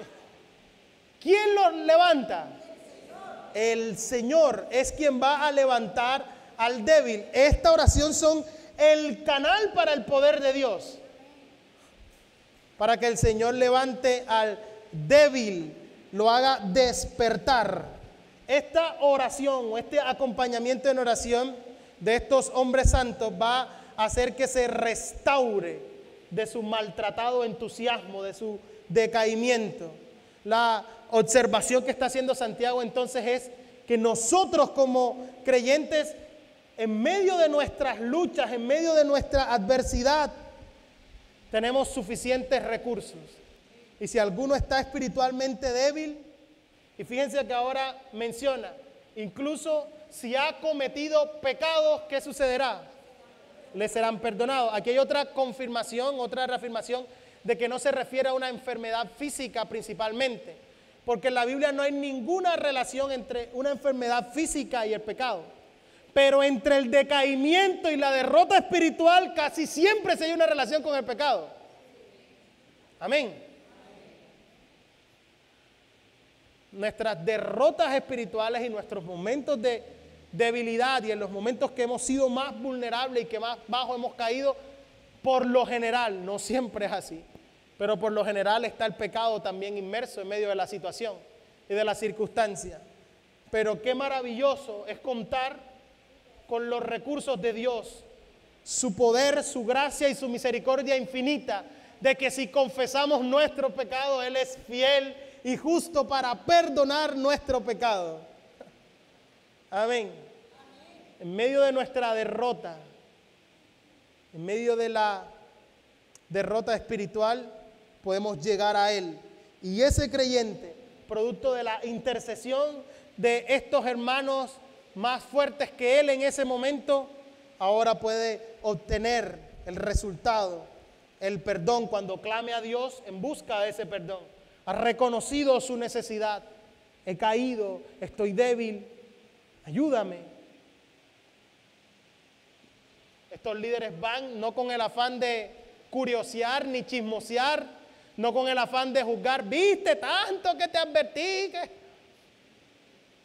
¿Quién lo levanta? El Señor es quien va a levantar al débil. Esta oración son el canal para el poder de Dios, para que el Señor levante al débil, lo haga despertar. Esta oración o este acompañamiento en oración de estos hombres santos va a hacer que se restaure de su maltratado entusiasmo, de su decaimiento. La observación que está haciendo Santiago entonces es que nosotros como creyentes, en medio de nuestras luchas, en medio de nuestra adversidad, tenemos suficientes recursos. Y si alguno está espiritualmente débil, y fíjense que ahora menciona, incluso si ha cometido pecados, ¿qué sucederá? Le serán perdonados. Aquí hay otra confirmación, otra reafirmación de que no se refiere a una enfermedad física principalmente, porque en la Biblia no hay ninguna relación entre una enfermedad física y el pecado. Pero entre el decaimiento y la derrota espiritual casi siempre se hay una relación con el pecado. Amén. Nuestras derrotas espirituales y nuestros momentos de debilidad y en los momentos que hemos sido más vulnerables y que más bajo hemos caído, por lo general, no siempre es así, pero por lo general está el pecado también inmerso en medio de la situación y de la circunstancia. Pero qué maravilloso es contar con los recursos de Dios, su poder, su gracia y su misericordia infinita, de que si confesamos nuestro pecado, Él es fiel y justo para perdonar nuestro pecado. Amén. En medio de nuestra derrota, en medio de la derrota espiritual, podemos llegar a Él. Y ese creyente, producto de la intercesión de estos hermanos más fuertes que él en ese momento, ahora puede obtener el resultado, el perdón, cuando clame a Dios en busca de ese perdón. Ha reconocido su necesidad. He caído, estoy débil, ayúdame. Estos líderes van no con el afán de curiosear ni chismosear, no con el afán de juzgar, viste tanto que te advertí que...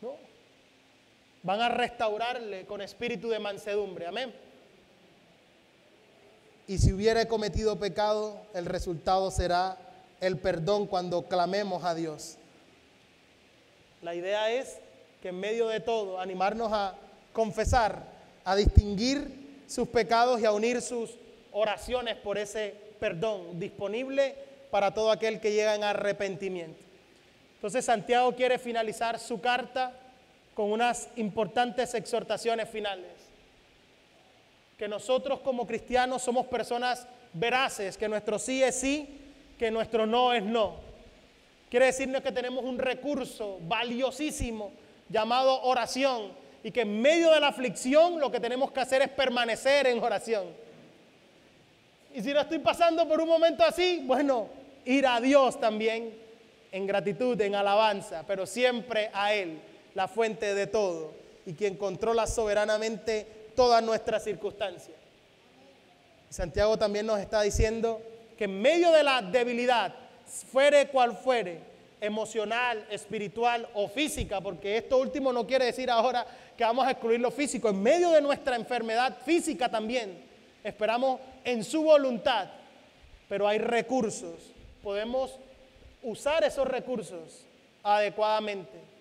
No, van a restaurarle con espíritu de mansedumbre, amén. Y si hubiera cometido pecado, el resultado será el perdón cuando clamemos a Dios. La idea es que en medio de todo, animarnos a confesar, a distinguir sus pecados y a unir sus oraciones por ese perdón disponible para todo aquel que llega en arrepentimiento. Entonces Santiago quiere finalizar su carta con unas importantes exhortaciones finales. Que nosotros como cristianos somos personas veraces, que nuestro sí es sí, que nuestro no es no. Quiere decirnos que tenemos un recurso valiosísimo llamado oración y que en medio de la aflicción lo que tenemos que hacer es permanecer en oración. Y si no estoy pasando por un momento así, bueno, ir a Dios también en gratitud, en alabanza, pero siempre a Él, la fuente de todo y quien controla soberanamente todas nuestras circunstancias. Santiago también nos está diciendo que en medio de la debilidad, fuere cual fuere, emocional, espiritual o física, porque esto último no quiere decir ahora que vamos a excluir lo físico, en medio de nuestra enfermedad física también, esperamos en su voluntad, pero hay recursos, podemos usar esos recursos adecuadamente.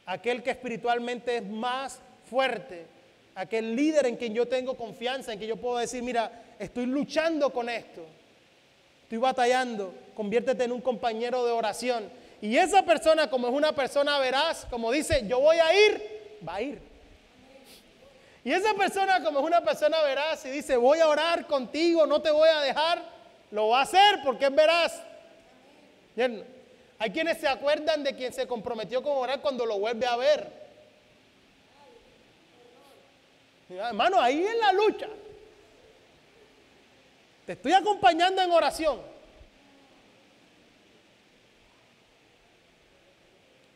Aquel que espiritualmente es más fuerte, aquel líder en quien yo tengo confianza, en que yo puedo decir, mira, estoy luchando con esto, estoy batallando, conviértete en un compañero de oración. Y esa persona, como es una persona veraz, como dice, yo voy a ir, va a ir. Y esa persona, como es una persona veraz y dice, voy a orar contigo, no te voy a dejar, lo va a hacer porque es veraz. ¿Bien? Hay quienes se acuerdan de quien se comprometió con orar cuando lo vuelve a ver. Hermano, ahí en la lucha. Te estoy acompañando en oración.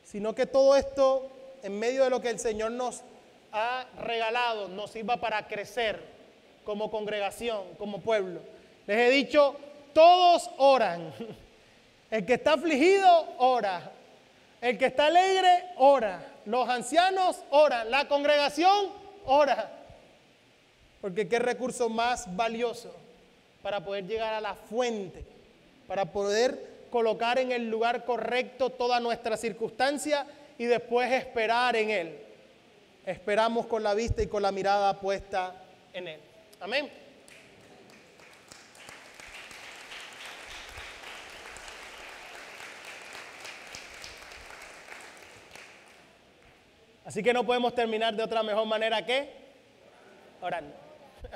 Sino que todo esto, en medio de lo que el Señor nos ha regalado, nos sirva para crecer como congregación, como pueblo. Les he dicho, todos oran. El que está afligido, ora. El que está alegre, ora. Los ancianos, oran. La congregación, ora. Porque qué recurso más valioso para poder llegar a la fuente, para poder colocar en el lugar correcto toda nuestra circunstancia y después esperar en Él. Esperamos con la vista y con la mirada puesta en Él. Amén. Así que no podemos terminar de otra mejor manera que orando.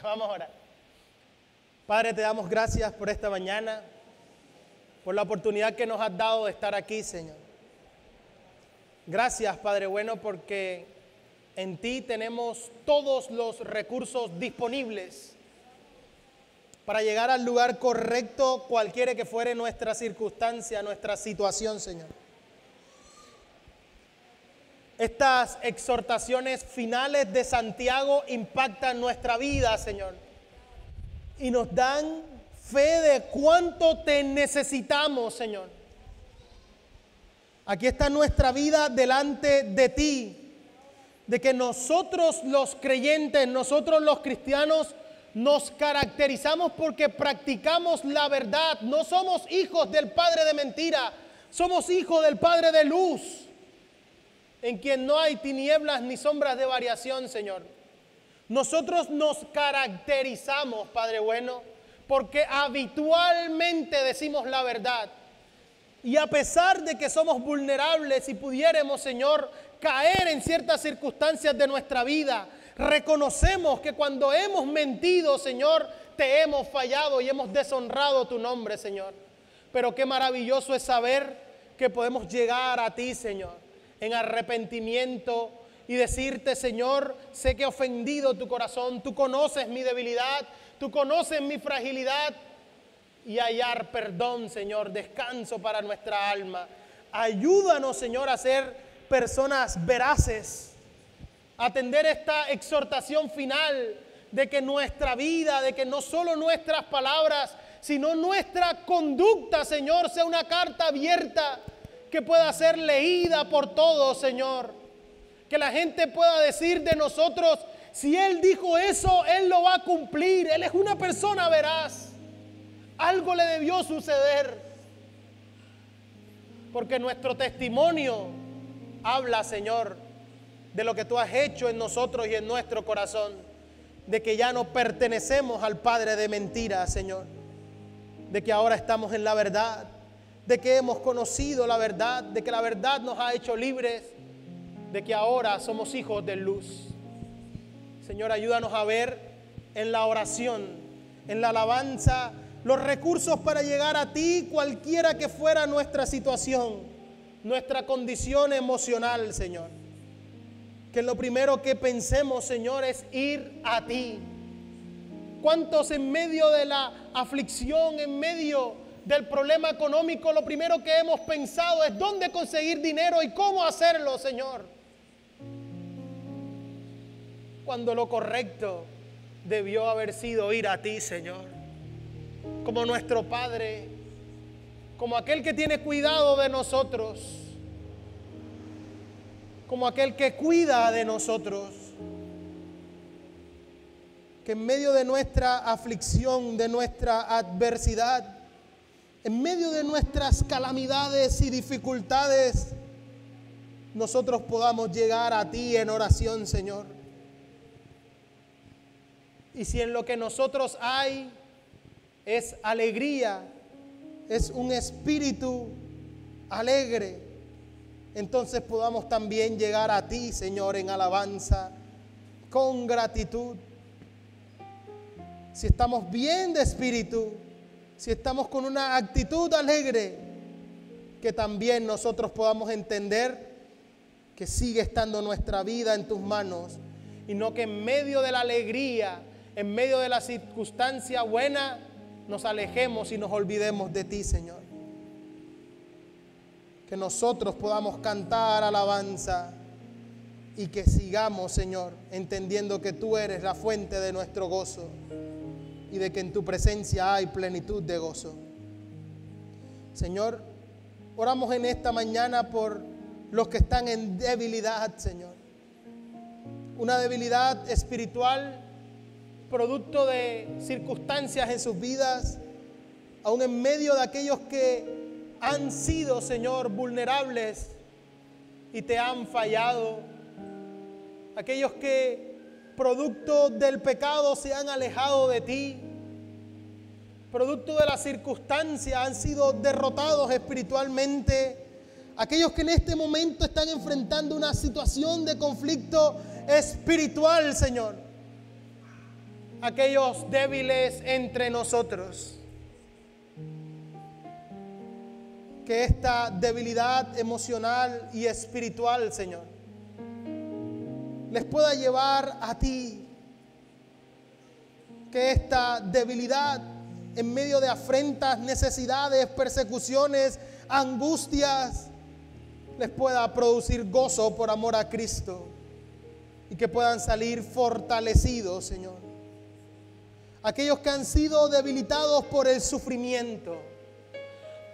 Vamos a orar. Padre, te damos gracias por esta mañana, por la oportunidad que nos has dado de estar aquí, Señor. Gracias, Padre bueno, porque en ti tenemos todos los recursos disponibles para llegar al lugar correcto, cualquiera que fuere nuestra circunstancia, nuestra situación, Señor. Estas exhortaciones finales de Santiago impactan nuestra vida, Señor, y nos dan fe de cuánto te necesitamos, Señor. Aquí está nuestra vida delante de ti, de que nosotros los creyentes, nosotros los cristianos, nos caracterizamos porque practicamos la verdad. No somos hijos del padre de mentira, somos hijos del Padre de luz, en quien no hay tinieblas ni sombras de variación, Señor. Nosotros nos caracterizamos, Padre bueno, porque habitualmente decimos la verdad. Y a pesar de que somos vulnerables y pudiéramos, Señor, caer en ciertas circunstancias de nuestra vida, reconocemos que cuando hemos mentido, Señor, te hemos fallado y hemos deshonrado tu nombre, Señor. Pero qué maravilloso es saber que podemos llegar a ti, Señor, en arrepentimiento y decirte, Señor, sé que he ofendido tu corazón, tú conoces mi debilidad, tú conoces mi fragilidad, y hallar perdón, Señor, descanso para nuestra alma. Ayúdanos, Señor, a ser personas veraces, a atender esta exhortación final de que nuestra vida, de que no solo nuestras palabras, sino nuestra conducta, Señor, sea una carta abierta que pueda ser leída por todos, Señor. Que la gente pueda decir de nosotros, si Él dijo eso, Él lo va a cumplir. Él es una persona veraz. Algo le debió suceder. Porque nuestro testimonio habla, Señor, de lo que tú has hecho en nosotros y en nuestro corazón. De que ya no pertenecemos al padre de mentiras, Señor. De que ahora estamos en la verdad. De que hemos conocido la verdad. De que la verdad nos ha hecho libres. De que ahora somos hijos de luz. Señor, ayúdanos a ver en la oración, en la alabanza, los recursos para llegar a ti, cualquiera que fuera nuestra situación, nuestra condición emocional, Señor. Que lo primero que pensemos, Señor, es ir a ti. ¿Cuántos en medio de la aflicción, en medio del problema económico, lo primero que hemos pensado es dónde conseguir dinero y cómo hacerlo, Señor? Cuando lo correcto debió haber sido ir a ti, Señor. Como nuestro Padre, como aquel que tiene cuidado de nosotros, como aquel que cuida de nosotros. Que en medio de nuestra aflicción, de nuestra adversidad, en medio de nuestras calamidades y dificultades, nosotros podamos llegar a ti en oración, Señor. Y si en lo que nosotros hay es alegría, es un espíritu alegre, entonces podamos también llegar a ti, Señor, en alabanza, con gratitud. Si estamos bien de espíritu, si estamos con una actitud alegre, que también nosotros podamos entender que sigue estando nuestra vida en tus manos y no que en medio de la alegría, en medio de la circunstancia buena, nos alejemos y nos olvidemos de ti, Señor. Que nosotros podamos cantar alabanza y que sigamos, Señor, entendiendo que tú eres la fuente de nuestro gozo y de que en tu presencia hay plenitud de gozo. Señor, oramos en esta mañana por los que están en debilidad, Señor. Una debilidad espiritual, producto de circunstancias en sus vidas, aún en medio de aquellos que han sido, Señor, vulnerables y te han fallado. Aquellos que, producto del pecado, se han alejado de ti. Producto de las circunstancias, han sido derrotados espiritualmente. Aquellos que en este momento están enfrentando una situación de conflicto espiritual, Señor. Aquellos débiles entre nosotros. Que esta debilidad emocional y espiritual, Señor, les pueda llevar a ti. Que esta debilidad, en medio de afrentas, necesidades, persecuciones, angustias, les pueda producir gozo por amor a Cristo y que puedan salir fortalecidos, Señor. Aquellos que han sido debilitados por el sufrimiento,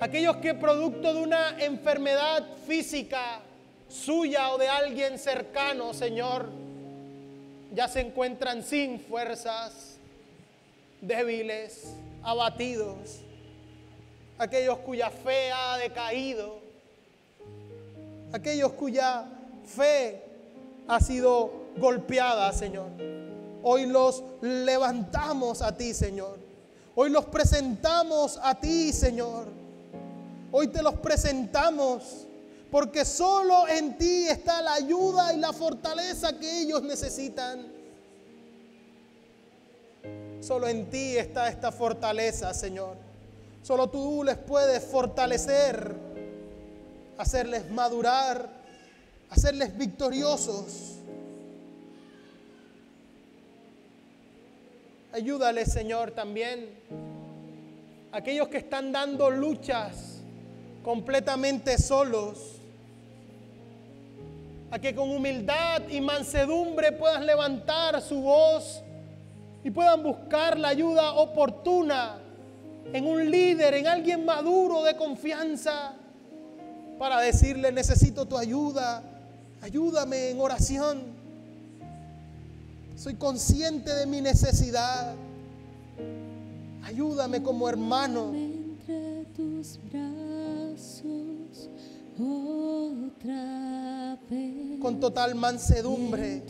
aquellos que producto de una enfermedad física suya o de alguien cercano, Señor, ya se encuentran sin fuerzas, débiles, abatidos, aquellos cuya fe ha decaído, aquellos cuya fe ha sido golpeada, Señor. Hoy los levantamos a ti, Señor. Hoy los presentamos a ti, Señor. Hoy te los presentamos porque solo en ti está la ayuda y la fortaleza que ellos necesitan. Solo en ti está esta fortaleza, Señor. Solo tú les puedes fortalecer, hacerles madurar, hacerles victoriosos. Ayúdales, Señor, también aquellos que están dando luchas completamente solos, a que con humildad y mansedumbre puedan levantar su voz y puedan buscar la ayuda oportuna en un líder, en alguien maduro de confianza, para decirle: necesito tu ayuda, ayúdame en oración, soy consciente de mi necesidad, ayúdame como hermano. Entre tus brazos otra vez, con total mansedumbre,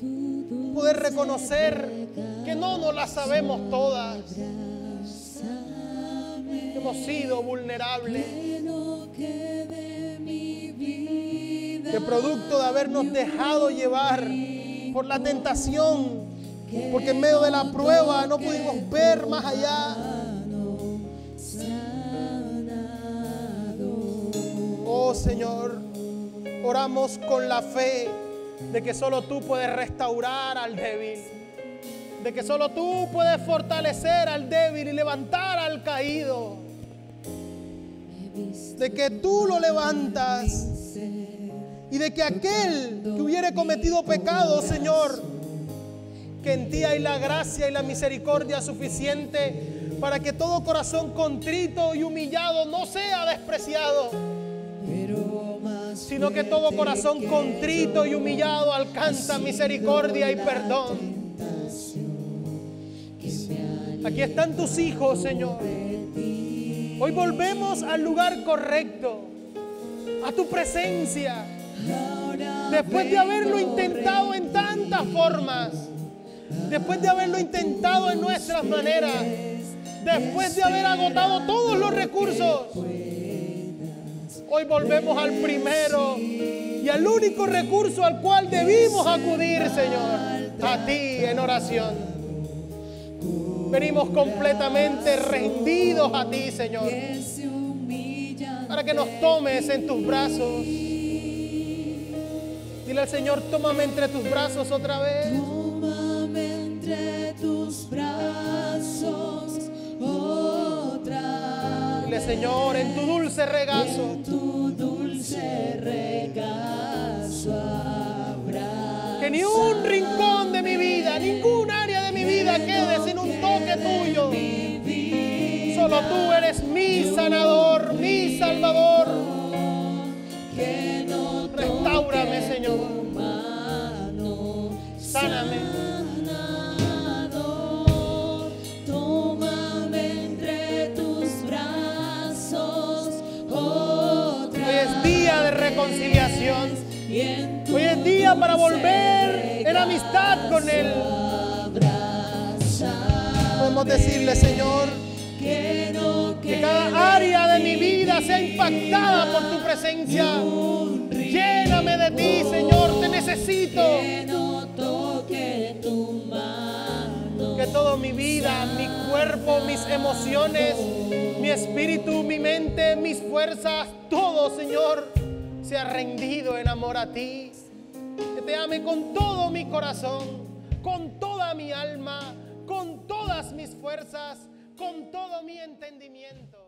poder reconocer que no nos la sabemos todas, que hemos sido vulnerables, que producto de habernos dejado llevar por la tentación, porque en medio de la prueba no pudimos ver más allá. Oh Señor, oramos con la fe de que solo tú puedes restaurar al débil, de que solo tú puedes fortalecer al débil y levantar al caído, de que tú lo levantas y de que aquel que hubiere cometido pecado, Señor, que en ti hay la gracia y la misericordia suficiente para que todo corazón contrito y humillado no sea despreciado, sino que todo corazón contrito y humillado alcanza misericordia y perdón. Aquí están tus hijos, Señor. Hoy volvemos al lugar correcto, a tu presencia, después de haberlo intentado en tantas formas, después de haberlo intentado en nuestras maneras, después de haber agotado todos los recursos. Hoy volvemos al primero y al único recurso al cual debimos acudir, Señor, a ti en oración. Venimos completamente rendidos a ti, Señor, para que nos tomes en tus brazos. Dile al Señor: tómame entre tus brazos otra vez. tómame entre tus brazos otra Que Señor, en tu dulce regazo, tu dulce regazo abraza. que ni un rincón de mi vida, ningún área de mi vida quede sin un toque tuyo. Solo tú eres mi sanador, mi salvador. Restáurame, Señor. Sáname. Tómame entre tus brazos. Hoy es día de reconciliación. Hoy es día para volver en amistad con Él. Podemos decirle, Señor, que cada área de mi vida sea impactada por tu presencia. Lléname de ti, Señor, te necesito. Que toda mi vida, mi cuerpo, mis emociones, mi espíritu, mi mente, mis fuerzas, todo, Señor, sea rendido en amor a ti. Que te ame con todo mi corazón, con toda mi alma, con todas mis fuerzas, con todo mi entendimiento.